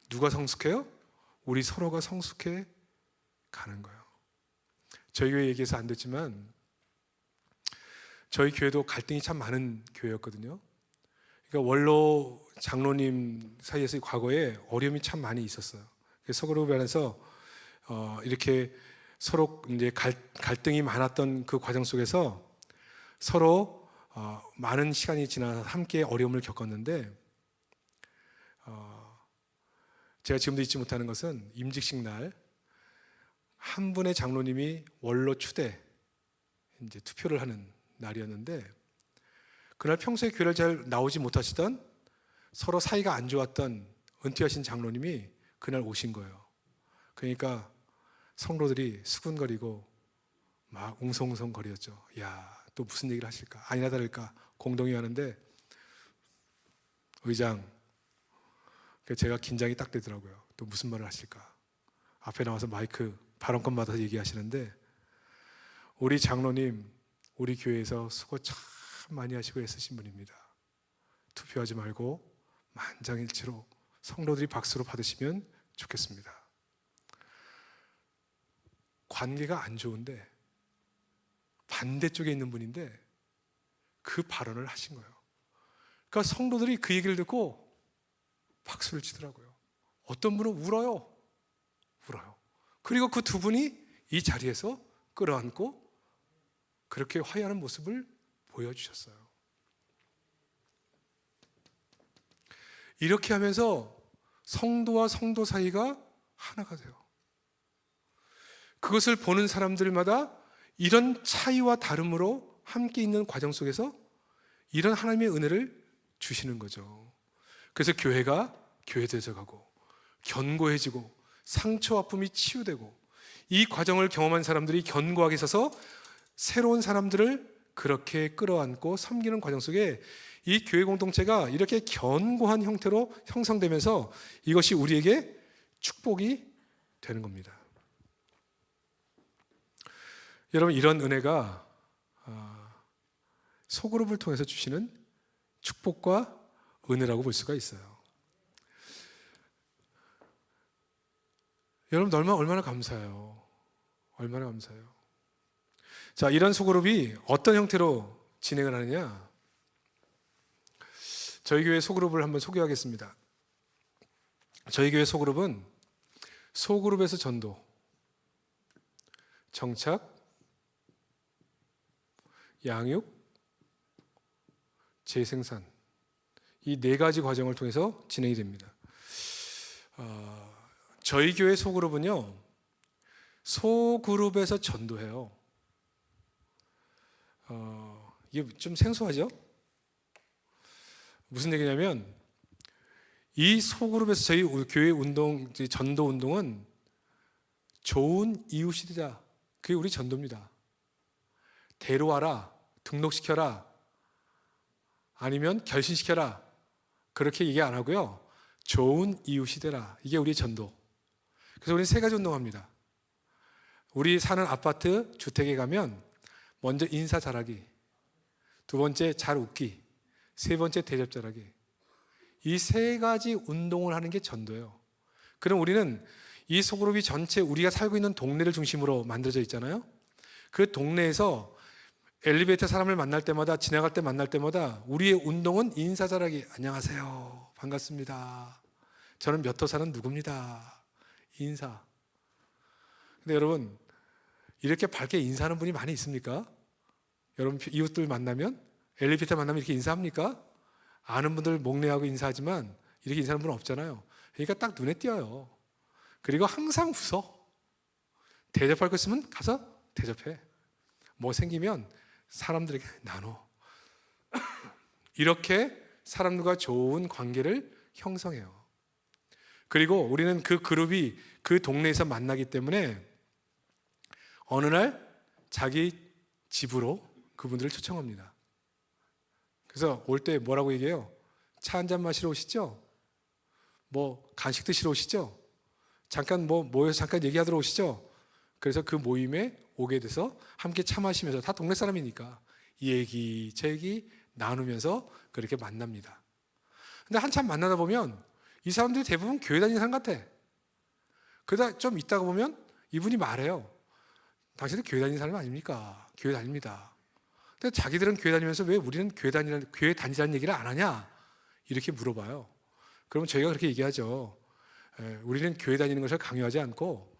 Speaker 2: 누가 성숙해요? 우리 서로가 성숙해 가는 거예요. 저희 교회 얘기해서 안 됐지만 저희 교회도 갈등이 참 많은 교회였거든요. 그러니까 원로 장로님 사이에서 과거에 어려움이 참 많이 있었어요. 서로 면에서 이렇게 서로 이제 갈등이 많았던 그 과정 속에서 서로 많은 시간이 지나서 함께 어려움을 겪었는데, 제가 지금도 잊지 못하는 것은 임직식 날 한 분의 장로님이 원로 추대 이제 투표를 하는 날이었는데, 그날 평소에 교회를 잘 나오지 못하시던 서로 사이가 안 좋았던 은퇴하신 장로님이 그날 오신 거예요. 그러니까 성도들이 수군거리고 막 웅성웅성거렸죠. 야, 또 무슨 얘기를 하실까? 아니나 다를까 공동이 하는데, 의장, 제가 긴장이 딱 되더라고요. 또 무슨 말을 하실까? 앞에 나와서 마이크 발언권 받아서 얘기하시는데, 우리 장로님 우리 교회에서 수고 참 많이 하시고 애쓰신 분입니다. 투표하지 말고 만장일치로 성도들이 박수로 받으시면 좋겠습니다. 관계가 안 좋은데 반대쪽에 있는 분인데 그 발언을 하신 거예요. 그러니까 성도들이 그 얘기를 듣고 박수를 치더라고요. 어떤 분은 울어요. 그리고 그 두 분이 이 자리에서 끌어안고 그렇게 화해하는 모습을 보여주셨어요. 이렇게 하면서 성도와 성도 사이가 하나가 돼요. 그것을 보는 사람들마다 이런 차이와 다름으로 함께 있는 과정 속에서 이런 하나님의 은혜를 주시는 거죠. 그래서 교회가 교회되어가고 견고해지고 상처 아픔이 치유되고, 이 과정을 경험한 사람들이 견고하게 서서 새로운 사람들을 그렇게 끌어안고 섬기는 과정 속에 이 교회 공동체가 이렇게 견고한 형태로 형성되면서 이것이 우리에게 축복이 되는 겁니다. 여러분, 이런 은혜가 소그룹을 통해서 주시는 축복과 은혜라고 볼 수가 있어요. 여러분, 얼마나 감사해요. 얼마나 감사해요. 자, 이런 소그룹이 어떤 형태로 진행을 하느냐? 저희 교회 소그룹을 한번 소개하겠습니다. 저희 교회 소그룹은 소그룹에서 전도, 정착, 양육, 재생산, 이 네 가지 과정을 통해서 진행이 됩니다. 저희 교회 소그룹은요, 소그룹에서 전도해요. 이게 좀 생소하죠? 무슨 얘기냐면, 이 소그룹에서 저희 교회 운동, 전도 운동은 좋은 이웃이다. 그게 우리 전도입니다. 데려와라, 등록시켜라, 아니면 결신시켜라. 그렇게 얘기 안 하고요. 좋은 이웃이 되라. 이게 우리의 전도. 그래서 우리는 세 가지 운동합니다. 우리 사는 아파트, 주택에 가면 먼저 인사 잘하기, 두 번째 잘 웃기, 세 번째 대접 잘하기. 이 세 가지 운동을 하는 게 전도예요. 그럼 우리는 이 소그룹이 전체 우리가 살고 있는 동네를 중심으로 만들어져 있잖아요. 그 동네에서 엘리베이터 사람을 만날 때마다, 지나갈 때 만날 때마다 우리의 운동은 인사 잘하기. 안녕하세요, 반갑습니다, 저는 몇 호 사는 누굽니다. 인사. 근데 여러분, 이렇게 밝게 인사하는 분이 많이 있습니까? 여러분, 이웃들 만나면, 엘리베이터 만나면 이렇게 인사합니까? 아는 분들 목례하고 인사하지만 이렇게 인사하는 분은 없잖아요. 그러니까 딱 눈에 띄어요. 그리고 항상 웃어. 대접할 거 있으면 가서 대접해. 뭐 생기면 사람들에게 나눠. 이렇게 사람들과 좋은 관계를 형성해요. 그리고 우리는 그 그룹이 그 동네에서 만나기 때문에 어느 날 자기 집으로 그분들을 초청합니다. 그래서 올 때 뭐라고 얘기해요? 차 한잔 마시러 오시죠? 뭐 간식 드시러 오시죠? 잠깐 뭐 모여서 잠깐 얘기하러 오시죠? 그래서 그 모임에 오게 돼서 함께 차 마시면서, 다 동네 사람이니까 이 얘기 저 얘기 나누면서 그렇게 만납니다. 근데 한참 만나다 보면 이 사람들이 대부분 교회 다니는 사람 같아. 그러다 좀 있다가 보면 이분이 말해요. 당신들 교회 다니는 사람 아닙니까? 교회 다닙니다. 근데 자기들은 교회 다니면서 왜 우리는 교회 다니자는 얘기를 안 하냐? 이렇게 물어봐요. 그러면 저희가 그렇게 얘기하죠. 우리는 교회 다니는 것을 강요하지 않고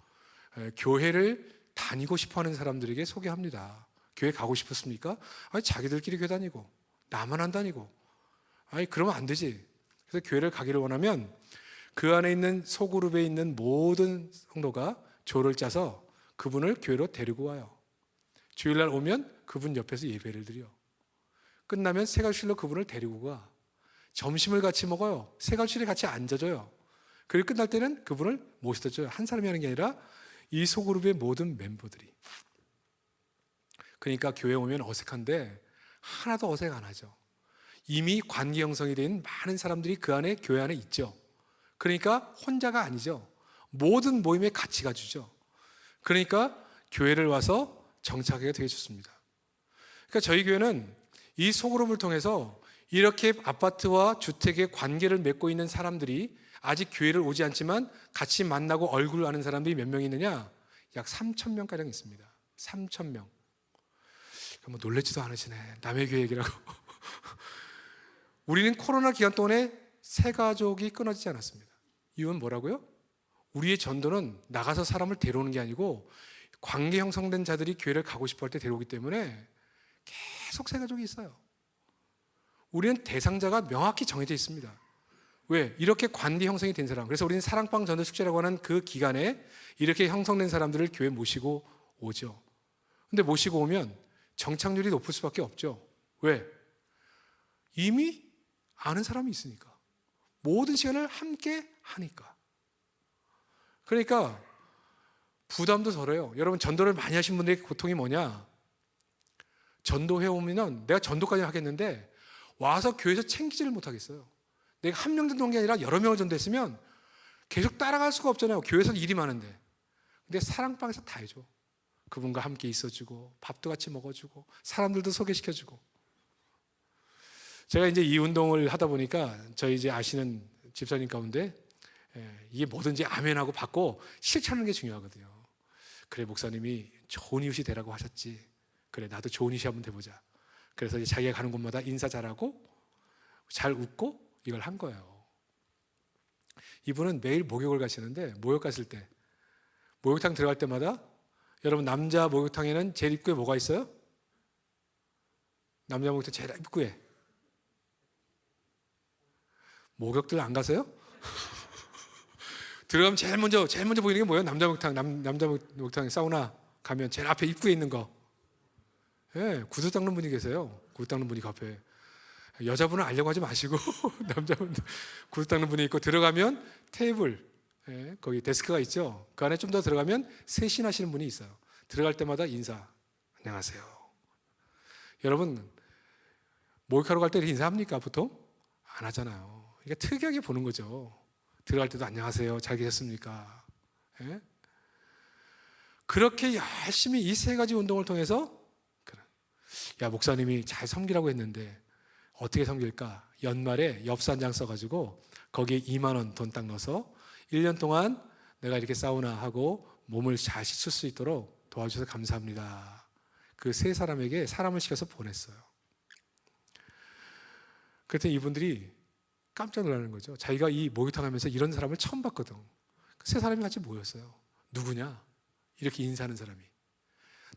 Speaker 2: 교회를 다니고 싶어하는 사람들에게 소개합니다. 교회 가고 싶었습니까? 아니, 자기들끼리 교회 다니고 나만 안 다니고, 아니 그러면 안 되지. 그래서 교회를 가기를 원하면 그 안에 있는 소그룹에 있는 모든 성도가 조를 짜서 그분을 교회로 데리고 와요. 주일날 오면 그분 옆에서 예배를 드려. 끝나면 새가실로 그분을 데리고 가. 점심을 같이 먹어요. 새가실에 같이 앉아줘요. 그리고 끝날 때는 그분을 모셔다 줘요. 한 사람이 하는 게 아니라 이 소그룹의 모든 멤버들이. 그러니까 교회 오면 어색한데 하나도 어색 안 하죠. 이미 관계 형성이 된 많은 사람들이 그 안에, 교회 안에 있죠. 그러니까 혼자가 아니죠. 모든 모임에 같이 가주죠. 그러니까 교회를 와서 정착하기가 되게 좋습니다. 그러니까 저희 교회는 이 소그룹을 통해서 이렇게 아파트와 주택의 관계를 맺고 있는 사람들이 아직 교회를 오지 않지만 같이 만나고 얼굴을 아는 사람들이 몇 명 있느냐? 약 3,000명가량 있습니다. 3,000명. 뭐 놀랬지도 않으시네. 남의 교회 얘기라고. 우리는 코로나 기간 동안에 새 가족이 끊어지지 않았습니다. 이유는 뭐라고요? 우리의 전도는 나가서 사람을 데려오는 게 아니고 관계 형성된 자들이 교회를 가고 싶어 할 때 데려오기 때문에 계속 새 가족이 있어요. 우리는 대상자가 명확히 정해져 있습니다. 왜? 이렇게 관계 형성이 된 사람. 그래서 우리는 사랑방 전도 축제라고 하는 그 기간에 이렇게 형성된 사람들을 교회에 모시고 오죠. 근데 모시고 오면 정착률이 높을 수밖에 없죠. 왜? 이미 아는 사람이 있으니까. 모든 시간을 함께 하니까. 그러니까 부담도 덜해요. 여러분, 전도를 많이 하신 분들의 고통이 뭐냐? 전도해 오면 내가 전도까지 하겠는데 와서 교회에서 챙기지를 못하겠어요. 내가 한 명 전도한 게 아니라 여러 명을 전도했으면 계속 따라갈 수가 없잖아요. 교회에서 일이 많은데. 근데 사랑방에서 다 해줘. 그분과 함께 있어주고 밥도 같이 먹어주고 사람들도 소개시켜주고. 제가 이제 이 운동을 하다 보니까 저희 이제 아시는 집사님 가운데 이게 뭐든지 아멘하고 받고 실천하는 게 중요하거든요. 그래, 목사님이 좋은 이웃이 되라고 하셨지. 그래, 나도 좋은 이슈 한번 돼보자. 그래서 이제 자기가 가는 곳마다 인사 잘하고 잘 웃고 이걸 한 거예요. 이분은 매일 목욕을 가시는데 목욕 갔을 때 목욕탕 들어갈 때마다 여러분 남자 목욕탕에는 제일 입구에 뭐가 있어요? 남자 목욕탕 제일 입구에 목욕들 안 가세요? 들어가면 제일 먼저 보이는 게 뭐예요? 남자 목욕탕 사우나 가면 제일 앞에 입구에 있는 거. 예, 구두 닦는 분이 계세요. 구두 닦는 분이 그 앞에. 여자분은 알려고 하지 마시고 남자분 구두 닦는 분이 있고 들어가면 테이블, 예, 거기 데스크가 있죠. 그 안에 좀 더 들어가면 세신하시는 분이 있어요. 들어갈 때마다 인사. 안녕하세요. 여러분 목욕하러 갈 때 인사합니까 보통? 안 하잖아요. 그러니까 특이하게 보는 거죠. 들어갈 때도 안녕하세요. 잘 계셨습니까? 예? 그렇게 열심히 이 세 가지 운동을 통해서 야 목사님이 잘 섬기라고 했는데 어떻게 섬길까? 연말에 엽서 한 장 써가지고 거기에 2만 원 돈 딱 넣어서 1년 동안 내가 이렇게 사우나하고 몸을 잘 씻을 수 있도록 도와주셔서 감사합니다. 그 세 사람에게 사람을 시켜서 보냈어요. 그랬더니 이분들이 깜짝 놀라는 거죠. 자기가 이 목욕탕 하면서 이런 사람을 처음 봤거든. 세 사람이 같이 모였어요. 누구냐? 이렇게 인사하는 사람이.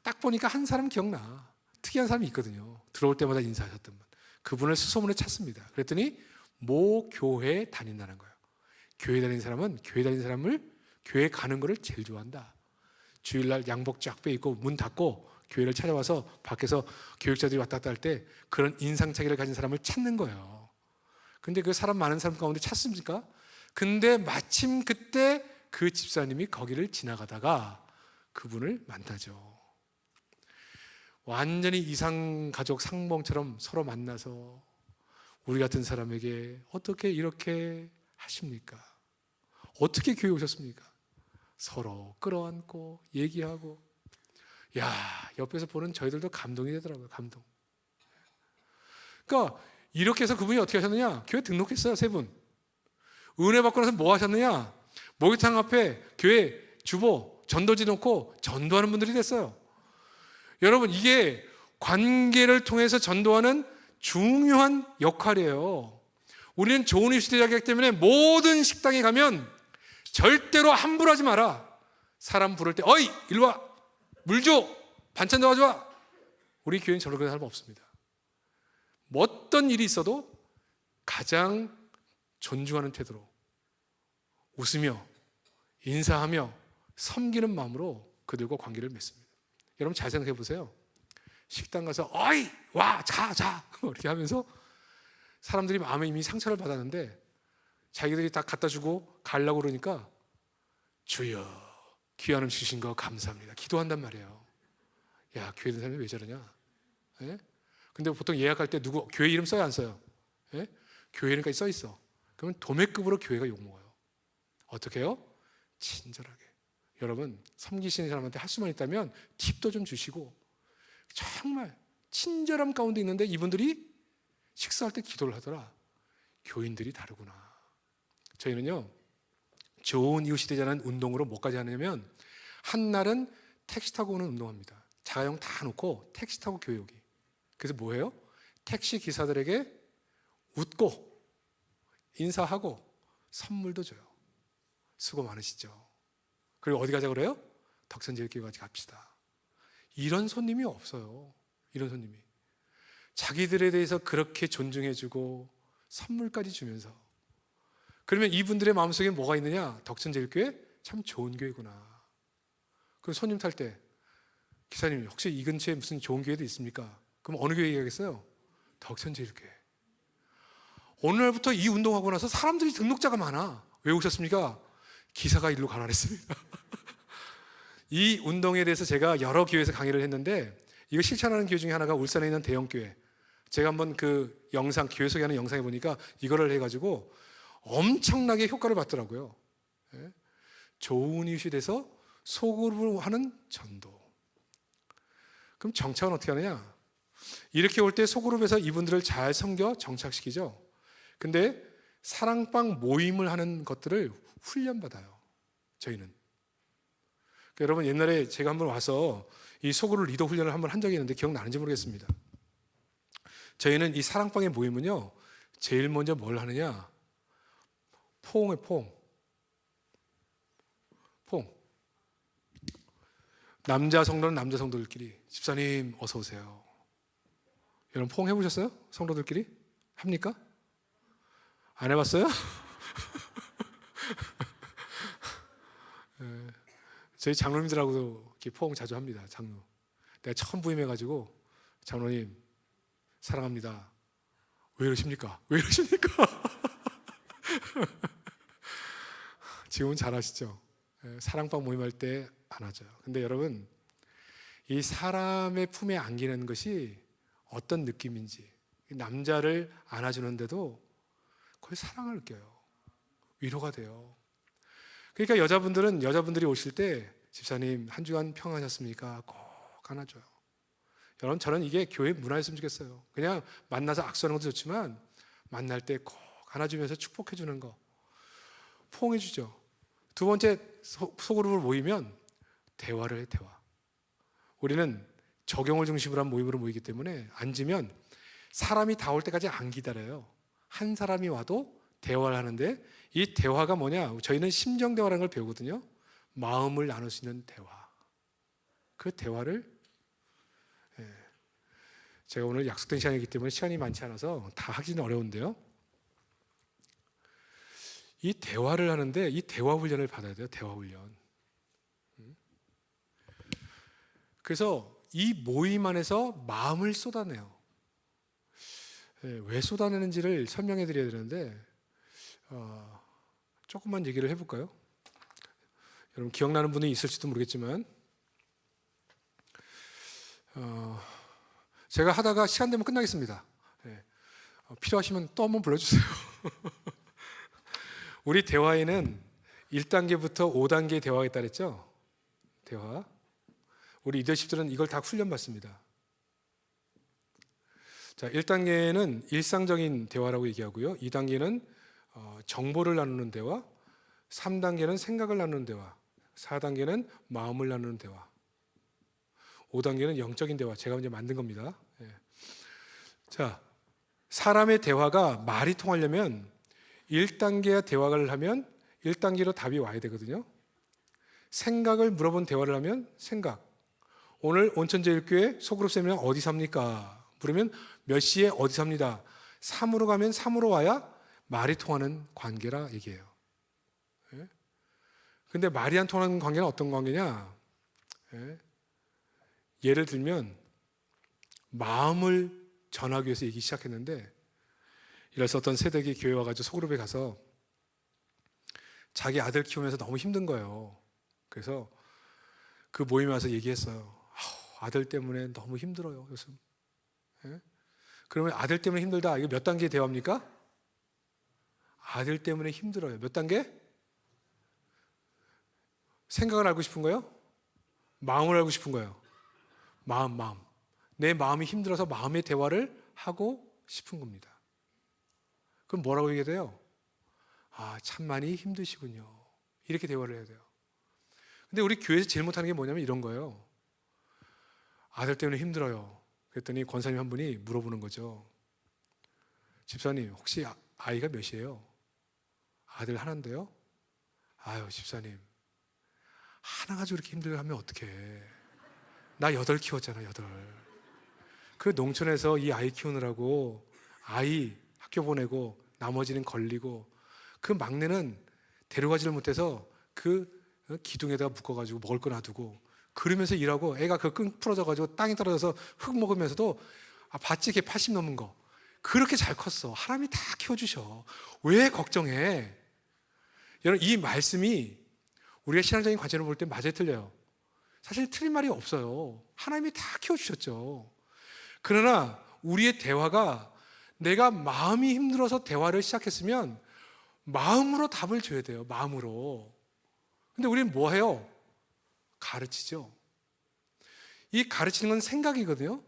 Speaker 2: 딱 보니까 한 사람 기억나. 특이한 사람이 있거든요. 들어올 때마다 인사하셨던 분. 그분을 수소문에 찾습니다. 그랬더니 모 교회에 다닌다는 거예요. 교회 다니는 사람은 교회 다니는 사람을 교회 가는 거를 제일 좋아한다. 주일날 양복 쫙 빼입고 문 닫고 교회를 찾아와서 밖에서 교육자들이 왔다 갔다 할 때 그런 인상착의를 가진 사람을 찾는 거예요. 근데 그 사람 많은 사람 가운데 찾습니까? 근데 마침 그때 그 집사님이 거기를 지나가다가 그분을 만나죠. 완전히 이상가족 상봉처럼 서로 만나서 우리 같은 사람에게 어떻게 이렇게 하십니까? 어떻게 교회 오셨습니까? 서로 끌어안고 얘기하고. 야, 옆에서 보는 저희들도 감동이 되더라고요. 감동. 그러니까 이렇게 해서 그분이 어떻게 하셨느냐? 교회 등록했어요. 세 분. 은혜 받고 나서 뭐 하셨느냐? 목욕탕 앞에 교회 주보 전도지 놓고 전도하는 분들이 됐어요. 여러분 이게 관계를 통해서 전도하는 중요한 역할이에요. 우리는 좋은 이슈 대장이기 때문에 모든 식당에 가면 절대로 함부로 하지 마라. 사람 부를 때 어이 일로 와, 물 줘, 반찬 더 가져와. 우리 교회는 저런 사람 없습니다. 뭐 어떤 일이 있어도 가장 존중하는 태도로 웃으며 인사하며 섬기는 마음으로 그들과 관계를 맺습니다. 여러분 잘 생각해 보세요. 식당 가서 어이 와 자 이렇게 하면서 사람들이 마음에 이미 상처를 받았는데 자기들이 다 갖다 주고 가려고 그러니까 주여 귀한 음식 주신 거 감사합니다. 기도한단 말이에요. 야 교회 있는 사람이 왜 저러냐? 예? 근데 보통 예약할 때 누구 교회 이름 써요 안 써요? 예? 교회 이름까지 써 있어. 그러면 도매급으로 교회가 욕먹어요. 어떻게 해요? 친절하게. 여러분 섬기시는 사람한테 할 수만 있다면 팁도 좀 주시고 정말 친절함 가운데 있는데 이분들이 식사할 때 기도를 하더라. 교인들이 다르구나. 저희는요 좋은 이웃이 되자는 운동으로 뭐까지 하냐면 한날은 택시 타고 오는 운동합니다. 자가용 다 놓고 택시 타고 교회 오기. 그래서 뭐예요? 택시 기사들에게 웃고 인사하고 선물도 줘요. 수고 많으시죠. 그리고 어디 가자 그래요? 덕천제일교회 같이 갑시다. 이런 손님이 없어요. 이런 손님이. 자기들에 대해서 그렇게 존중해주고 선물까지 주면서. 그러면 이분들의 마음속에 뭐가 있느냐? 덕천제일교회 참 좋은 교회구나. 그럼 손님 탈 때 기사님 혹시 이 근처에 무슨 좋은 교회도 있습니까? 그럼 어느 교회 얘기하겠어요? 덕천제일교회. 어느 날부터 이 운동하고 나서 사람들이 등록자가 많아. 왜 오셨습니까? 기사가 일로 가라 그랬습니다. 이 운동에 대해서 제가 여러 교회에서 강의를 했는데 이거 실천하는 교회 중에 하나가 울산에 있는 대형교회. 제가 한번 그 영상, 교회 소개하는 영상에 보니까 이거를 해가지고 엄청나게 효과를 봤더라고요. 예? 좋은 이웃이 돼서 소그룹으로 하는 전도. 그럼 정착은 어떻게 하느냐? 이렇게 올 때 소그룹에서 이분들을 잘 섬겨 정착시키죠. 근데 사랑방 모임을 하는 것들을 훈련받아요. 저희는. 그러니까 여러분 옛날에 제가 한번 와서 이 소그룹 리더 훈련을 한번 한 적이 있는데 기억나는지 모르겠습니다. 저희는 이 사랑방의 모임은요, 제일 먼저 뭘 하느냐? 포옹의 포옹. 포옹. 남자 성도는 남자 성도들끼리, 집사님 어서 오세요. 여러분 포옹 해보셨어요? 성도들끼리? 합니까? 안 해봤어요? 저희 장로님들하고도 이렇게 포옹 자주 합니다. 장로. 내가 처음 부임해가지고 장로님 사랑합니다. 왜 이러십니까? 왜 이러십니까? 지금은 잘 아시죠? 사랑방 모임할 때 안 하죠. 근데 여러분, 이 사람의 품에 안기는 것이 어떤 느낌인지, 남자를 안아주는데도 거의 사랑을 느껴요. 위로가 돼요. 그러니까 여자분들이 오실 때 집사님 한 주간 평안하셨습니까? 꼭 안아줘요. 여러분, 저는 이게 교회 문화였으면 좋겠어요. 그냥 만나서 악수하는 것도 좋지만 만날 때 꼭 안아주면서 축복해 주는 거, 포옹해 주죠. 두 번째, 소그룹을 모이면 대화를 해. 대화. 우리는 적용을 중심으로 한 모임으로 모이기 때문에 앉으면 사람이 다 올 때까지 안 기다려요. 한 사람이 와도 대화를 하는데, 이 대화가 뭐냐? 저희는 심정 대화라는 걸 배우거든요. 마음을 나눌 수 있는 대화. 그 대화를, 제가 오늘 약속된 시간이기 때문에 시간이 많지 않아서 다 하기는 어려운데요. 이 대화를 하는데 이 대화 훈련을 받아야 돼요. 대화 훈련. 그래서 이 모임 안에서 마음을 쏟아내요. 왜 쏟아내는지를 설명해 드려야 되는데 조금만 얘기를 해볼까요? 여러분 기억나는 분이 있을지도 모르겠지만 제가 하다가 시간 되면 끝나겠습니다. 필요하시면 또 한번 불러주세요. 우리 대화에는 1단계부터 5단계의 대화가 있다 그랬죠? 대화. 우리 리더십들은 이걸 다 훈련받습니다. 자, 1단계는 일상적인 대화라고 얘기하고요. 2단계는 정보를 나누는 대화, 3단계는 생각을 나누는 대화, 4단계는 마음을 나누는 대화, 5단계는 영적인 대화. 제가 이제 만든 겁니다. 자, 사람의 대화가 말이 통하려면 1단계 대화를 하면 1단계로 답이 와야 되거든요. 생각을 물어본 대화를 하면 생각. 오늘 온천제일교회 소그룹 세미나 어디 삽니까? 물으면 몇 시에 어디 삽니다. 3으로 가면 3으로 와야 말이 통하는 관계라 얘기해요. 근데 말이 안 통하는 관계는 어떤 관계냐? 예를 들면 마음을 전하기 위해서 얘기 시작했는데, 이래서 어떤 세대기 교회 와가지고 소그룹에 가서 자기 아들 키우면서 너무 힘든 거예요. 그래서 그 모임에 와서 얘기했어요. 아들 때문에 너무 힘들어요 요즘. 그러면 아들 때문에 힘들다, 이거 몇 단계 대화입니까? 아들 때문에 힘들어요. 몇 단계? 생각을 알고 싶은 거예요? 마음을 알고 싶은 거예요? 마음. 내 마음이 힘들어서 마음의 대화를 하고 싶은 겁니다. 그럼 뭐라고 얘기해야 돼요? 참 많이 힘드시군요. 이렇게 대화를 해야 돼요. 근데 우리 교회에서 제일 못하는 게 뭐냐면 이런 거예요. 아들 때문에 힘들어요. 그랬더니 권사님 한 분이 물어보는 거죠. 집사님 혹시 아이가 몇이에요? 아들 하나인데요? 아유 집사님, 하나 가지고 이렇게 힘들게 하면 어떡해. 나 8 키웠잖아, 8. 그 농촌에서 이 아이 키우느라고 아이 학교 보내고 나머지는 걸리고, 그 막내는 데려가지를 못해서 그 기둥에다가 묶어가지고 먹을 거 놔두고 그러면서 일하고, 애가 그 끈 풀어져가지고 땅에 떨어져서 흙 먹으면서도 밭이 이렇게 80 넘은 거 그렇게 잘 컸어. 하나님이 다 키워주셔. 왜 걱정해? 여러분, 이 말씀이 우리가 신앙적인 관점으로 볼 때 맞아요, 틀려요? 사실 틀린 말이 없어요. 하나님이 다 키워주셨죠. 그러나 우리의 대화가, 내가 마음이 힘들어서 대화를 시작했으면 마음으로 답을 줘야 돼요. 마음으로. 근데 우리는 뭐 해요? 가르치죠. 이 가르치는 건 생각이거든요.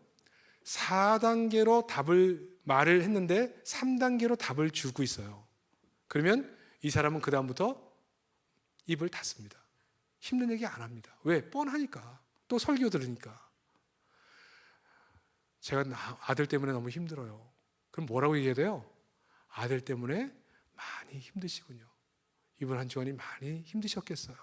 Speaker 2: 4단계로 말을 했는데 3단계로 답을 주고 있어요. 그러면 이 사람은 그 다음부터 입을 닫습니다. 힘든 얘기 안 합니다. 왜? 뻔하니까. 또 설교 들으니까. 제가 아들 때문에 너무 힘들어요. 그럼 뭐라고 얘기해야 돼요? 아들 때문에 많이 힘드시군요. 이번 한 주간이 많이 힘드셨겠어요.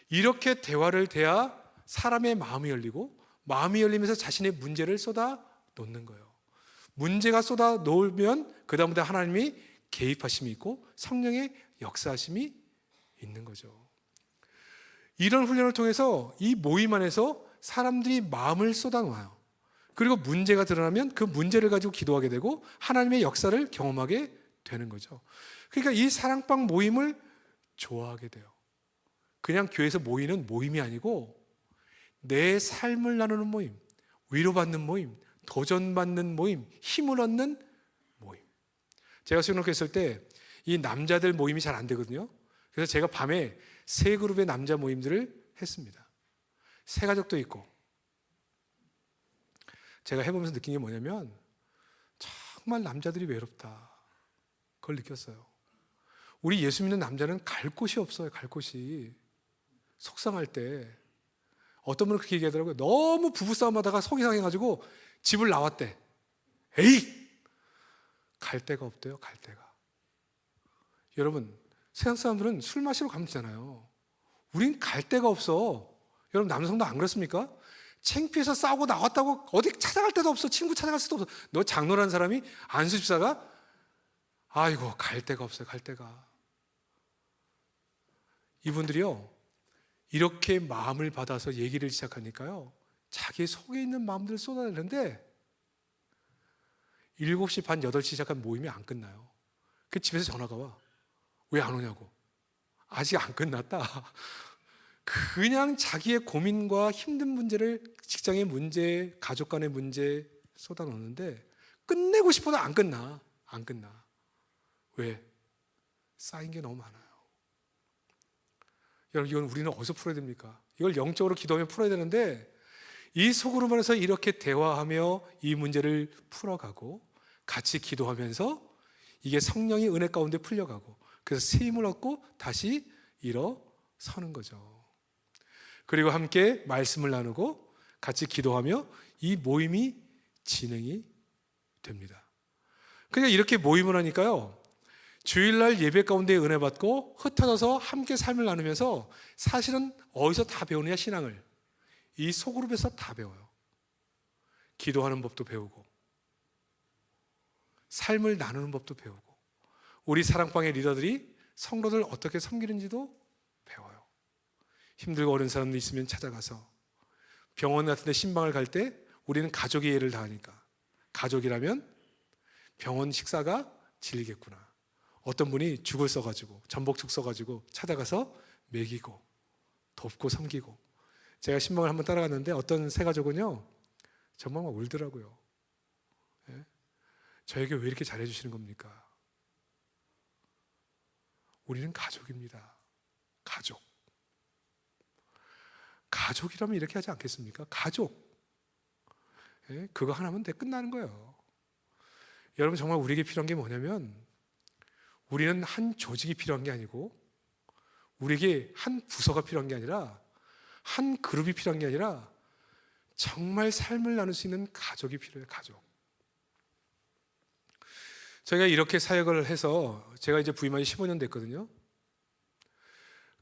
Speaker 2: 이렇게 대화를 돼야 사람의 마음이 열리고, 마음이 열리면서 자신의 문제를 쏟아 놓는 거예요. 문제가 쏟아 놓으면 그 다음부터 하나님이 개입하심이 있고 성령의 역사하심이 있는 거죠. 이런 훈련을 통해서 이 모임 안에서 사람들이 마음을 쏟아 놓아요. 그리고 문제가 드러나면 그 문제를 가지고 기도하게 되고 하나님의 역사를 경험하게 되는 거죠. 그러니까 이 사랑방 모임을 좋아하게 돼요. 그냥 교회에서 모이는 모임이 아니고 내 삶을 나누는 모임, 위로받는 모임, 도전받는 모임, 힘을 얻는 모임. 제가 수영록했을 때 이 남자들 모임이 잘 안 되거든요. 그래서 제가 밤에 3그룹의 남자 모임들을 했습니다. 새가족도 있고. 제가 해보면서 느낀 게 뭐냐면 정말 남자들이 외롭다. 그걸 느꼈어요. 우리 예수 믿는 남자는 갈 곳이 없어요. 갈 곳이. 속상할 때 어떤 분은 그렇게 얘기하더라고요. 너무 부부싸움 하다가 속이 상해가지고 집을 나왔대. 에이! 갈 데가 없대요. 갈 데가. 여러분, 세상 사람들은 술 마시러 가면 되잖아요. 우린 갈 데가 없어. 여러분, 남성도 안 그렇습니까? 창피해서 싸우고 나왔다고 어디 찾아갈 데도 없어. 친구 찾아갈 수도 없어. 너 장로라는 사람이 안수 집사가 아이고 갈 데가 없어요. 갈 데가. 이분들이요 이렇게 마음을 받아서 얘기를 시작하니까요 자기 속에 있는 마음들을 쏟아내는데 7시 반 8시 시작한 모임이 안 끝나요. 그 집에서 전화가 와. 왜 안 오냐고. 아직 안 끝났다. 그냥 자기의 고민과 힘든 문제를 직장의 문제, 가족 간의 문제 쏟아놓는데 끝내고 싶어도 안 끝나. 안 끝나. 왜? 쌓인 게 너무 많아요. 여러분 이건 우리는 어디서 풀어야 됩니까? 이걸 영적으로 기도하며 풀어야 되는데 이 소그룹 안에서 이렇게 대화하며 이 문제를 풀어가고 같이 기도하면서 이게 성령의 은혜 가운데 풀려가고 그래서 새 힘을 얻고 다시 일어서는 거죠. 그리고 함께 말씀을 나누고 같이 기도하며 이 모임이 진행이 됩니다. 그러니까 이렇게 모임을 하니까요 주일날 예배 가운데 은혜 받고 흩어져서 함께 삶을 나누면서 사실은 어디서 다 배우느냐 신앙을 이 소그룹에서 다 배워요. 기도하는 법도 배우고 삶을 나누는 법도 배우고 우리 사랑방의 리더들이 성도들 어떻게 섬기는지도 배워요. 힘들고 어려운 사람들 있으면 찾아가서 병원 같은 데 신방을 갈 때 우리는 가족의 예를 다하니까 가족이라면 병원 식사가 질리겠구나. 어떤 분이 죽을 써가지고 전복죽 써가지고 찾아가서 먹이고 돕고 섬기고 제가 신방을 한번 따라갔는데 어떤 세 가족은요 정말 막 울더라고요. 예? 저에게 왜 이렇게 잘해주시는 겁니까? 우리는 가족입니다. 가족. 가족이라면 이렇게 하지 않겠습니까? 가족. 예? 그거 하나면 끝나는 거예요. 여러분 정말 우리에게 필요한 게 뭐냐면 우리는 한 조직이 필요한 게 아니고 우리에게 한 부서가 필요한 게 아니라 한 그룹이 필요한 게 아니라 정말 삶을 나눌 수 있는 가족이 필요해요. 가족. 저희가 이렇게 사역을 해서 제가 이제 부임한 지 15년 됐거든요.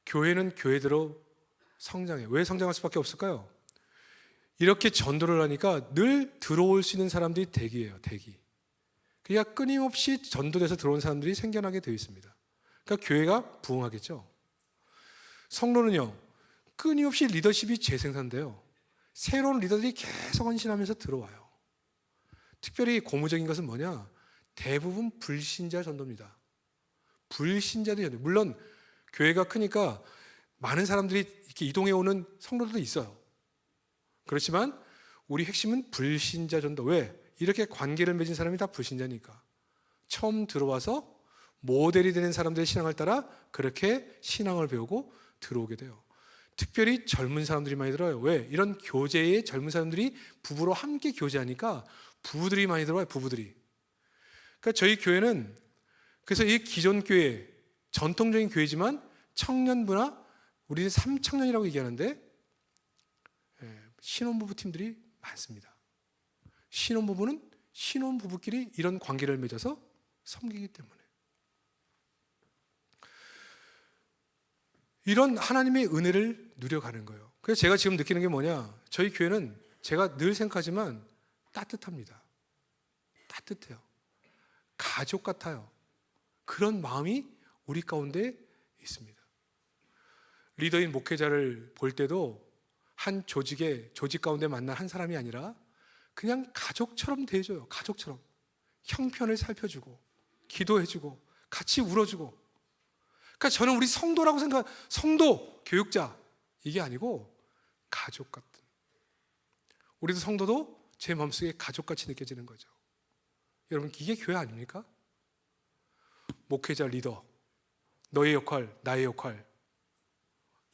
Speaker 2: 교회는 교회대로 성장해요. 왜 성장할 수밖에 없을까요? 이렇게 전도를 하니까 늘 들어올 수 있는 사람들이 대기예요. 대기. 그러니까 끊임없이 전도돼서 들어온 사람들이 생겨나게 되어 있습니다. 그러니까 교회가 부흥하겠죠. 성로는요 끊임없이 리더십이 재생산돼요. 새로운 리더들이 계속 헌신하면서 들어와요. 특별히 고무적인 것은 뭐냐? 대부분 불신자 전도입니다. 불신자들이 전도. 물론 교회가 크니까 많은 사람들이 이렇게 이동해 오는 성도들도 있어요. 그렇지만 우리 핵심은 불신자 전도. 왜? 이렇게 관계를 맺은 사람이 다 불신자니까. 처음 들어와서 모델이 되는 사람들의 신앙을 따라 그렇게 신앙을 배우고 들어오게 돼요. 특별히 젊은 사람들이 많이 들어요. 왜? 이런 교제에 젊은 사람들이 부부로 함께 교제하니까 부부들이 많이 들어와요. 부부들이. 그러니까 저희 교회는 그래서 이 기존 교회 전통적인 교회지만 청년부나 우리는 3청년이라고 얘기하는데 신혼부부 팀들이 많습니다. 신혼부부는 신혼부부끼리 이런 관계를 맺어서 섬기기 때문에. 이런 하나님의 은혜를 누려가는 거예요. 그래서 제가 지금 느끼는 게 뭐냐, 저희 교회는 제가 늘 생각하지만 따뜻합니다. 따뜻해요. 가족 같아요. 그런 마음이 우리 가운데 있습니다. 리더인 목회자를 볼 때도 한 조직 가운데 만난 한 사람이 아니라 그냥 가족처럼 대해줘요. 가족처럼. 형편을 살펴주고 기도해주고 같이 울어주고. 그러니까 저는 우리 성도라고 성도, 교육자 이게 아니고 가족 같은. 우리도 성도도 제 마음속에 가족같이 느껴지는 거죠. 여러분, 이게 교회 아닙니까? 목회자, 리더, 너의 역할, 나의 역할,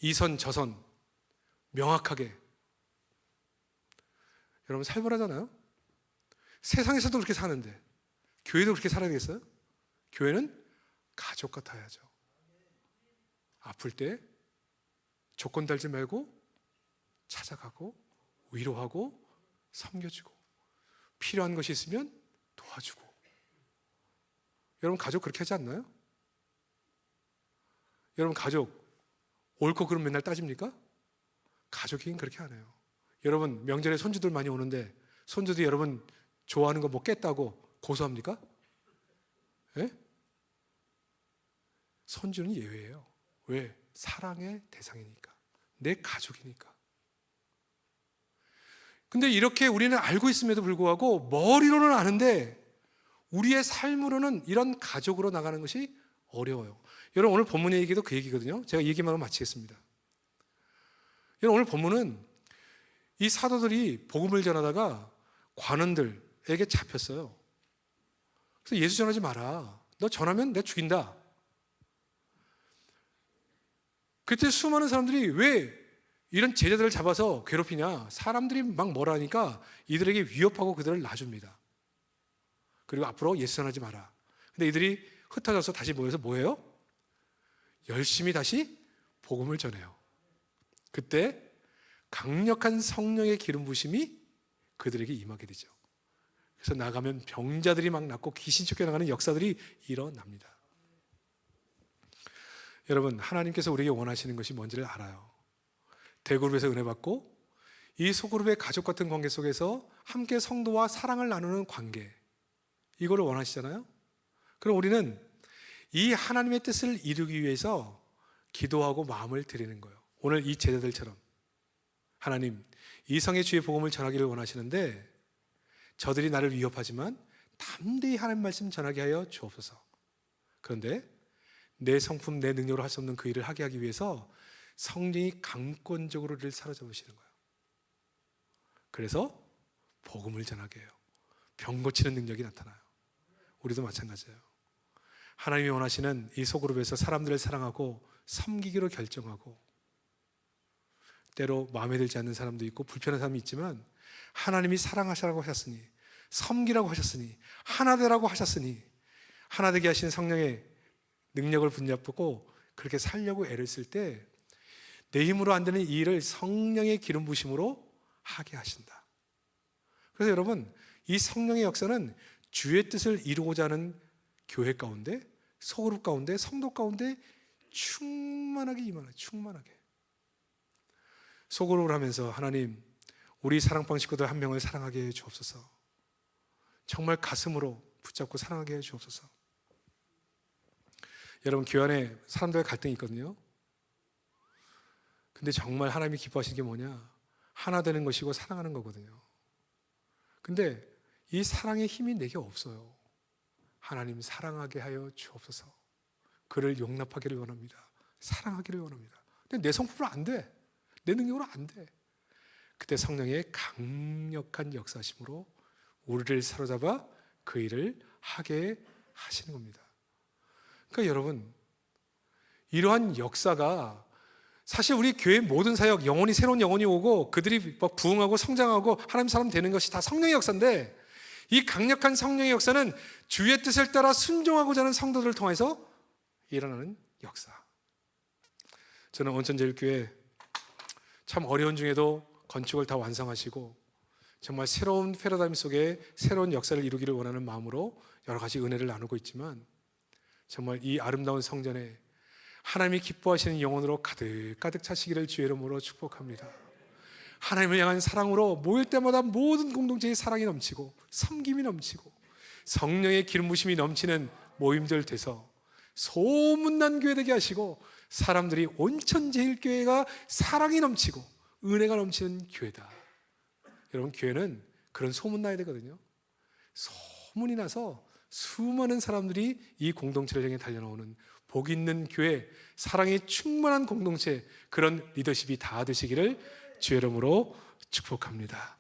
Speaker 2: 이선 저선 명확하게. 여러분, 살벌하잖아요. 세상에서도 그렇게 사는데 교회도 그렇게 살아야 되겠어요? 교회는 가족 같아야죠. 아플 때 조건 달지 말고 찾아가고 위로하고 섬겨주고 필요한 것이 있으면 도와주고. 여러분, 가족 그렇게 하지 않나요? 여러분, 가족 옳고 그름 맨날 따집니까? 가족이긴 그렇게 안 해요. 여러분, 명절에 손주들 많이 오는데 손주들이 여러분 좋아하는 거 뭐 깼다고 고소합니까? 예? 손주는 예외예요. 왜? 사랑의 대상이니까. 내 가족이니까. 근데 이렇게 우리는 알고 있음에도 불구하고 머리로는 아는데 우리의 삶으로는 이런 가족으로 나가는 것이 어려워요. 여러분, 오늘 본문의 얘기도 그 얘기거든요. 제가 이 얘기만 하고 마치겠습니다. 여러분, 오늘 본문은 이 사도들이 복음을 전하다가 관원들에게 잡혔어요. 그래서 예수 전하지 마라. 너 전하면 내가 죽인다. 그때 수많은 사람들이 왜 이런 제자들을 잡아서 괴롭히냐? 사람들이 막 뭐라 하니까 이들에게 위협하고 그들을 놔줍니다. 그리고 앞으로 예수 전하지 마라. 근데 이들이 흩어져서 다시 모여서 뭐예요? 열심히 다시 복음을 전해요. 그때 강력한 성령의 기름 부심이 그들에게 임하게 되죠. 그래서 나가면 병자들이 막 낫고 귀신 쫓겨나가는 역사들이 일어납니다. 여러분, 하나님께서 우리에게 원하시는 것이 뭔지를 알아요. 대그룹에서 은혜 받고 이 소그룹의 가족 같은 관계 속에서 함께 성도와 사랑을 나누는 관계, 이거를 원하시잖아요. 그럼 우리는 이 하나님의 뜻을 이루기 위해서 기도하고 마음을 드리는 거예요. 오늘 이 제자들처럼 하나님, 이성의 주의 복음을 전하기를 원하시는데 저들이 나를 위협하지만 담대히 하나님 말씀 전하게 하여 주옵소서. 그런데 내 성품, 내 능력으로 할 수 없는 그 일을 하게 하기 위해서 성령이 강권적으로 이를 사로잡으시는 거예요. 그래서 복음을 전하게 해요. 병 고치는 능력이 나타나요. 우리도 마찬가지예요. 하나님이 원하시는 이 소그룹에서 사람들을 사랑하고 섬기기로 결정하고, 때로 마음에 들지 않는 사람도 있고 불편한 사람이 있지만 하나님이 사랑하시라고 하셨으니, 섬기라고 하셨으니, 하나 되라고 하셨으니 하나 되게 하신 성령의 능력을 붙잡고 그렇게 살려고 애를 쓸 때 내 힘으로 안 되는 이 일을 성령의 기름 부심으로 하게 하신다. 그래서 여러분, 이 성령의 역사는 주의 뜻을 이루고자 하는 교회 가운데, 소그룹 가운데, 성도 가운데 충만하게 임하는, 충만하게. 소그룹을 하면서 하나님, 우리 사랑방 식구들 한 명을 사랑하게 해 주옵소서. 정말 가슴으로 붙잡고 사랑하게 해 주옵소서. 여러분, 교회 안에 사람들과 갈등이 있거든요. 근데 정말 하나님이 기뻐하시는 게 뭐냐? 하나 되는 것이고 사랑하는 거거든요. 근데 이 사랑의 힘이 내게 없어요. 하나님, 사랑하게 하여 주옵소서. 그를 용납하기를 원합니다. 사랑하기를 원합니다. 근데 내 성품으로 안 돼. 내 능력으로 안 돼. 그때 성령의 강력한 역사심으로 우리를 사로잡아 그 일을 하게 하시는 겁니다. 그러니까 여러분, 이러한 역사가 사실 우리 교회 모든 사역, 영혼이, 새로운 영혼이 오고 그들이 막 부흥하고 성장하고 하나님 사람 되는 것이 다 성령의 역사인데, 이 강력한 성령의 역사는 주의 뜻을 따라 순종하고자 하는 성도들을 통해서 일어나는 역사. 저는 온천제일교회 참 어려운 중에도 건축을 다 완성하시고 정말 새로운 패러다임 속에 새로운 역사를 이루기를 원하는 마음으로 여러 가지 은혜를 나누고 있지만, 정말 이 아름다운 성전에 하나님이 기뻐하시는 영혼으로 가득 차시기를 주의 이름으로 축복합니다. 하나님을 향한 사랑으로 모일 때마다 모든 공동체의 사랑이 넘치고 섬김이 넘치고 성령의 기름 부심이 넘치는 모임들 돼서 소문난 교회 되게 하시고, 사람들이 온천제일교회가 사랑이 넘치고 은혜가 넘치는 교회다. 여러분, 교회는 그런 소문나야 되거든요. 소문이 나서 수많은 사람들이 이 공동체를 향해 달려나오는 복 있는 교회, 사랑이 충만한 공동체, 그런 리더십이 다 되시기를 주의 이름으로 축복합니다.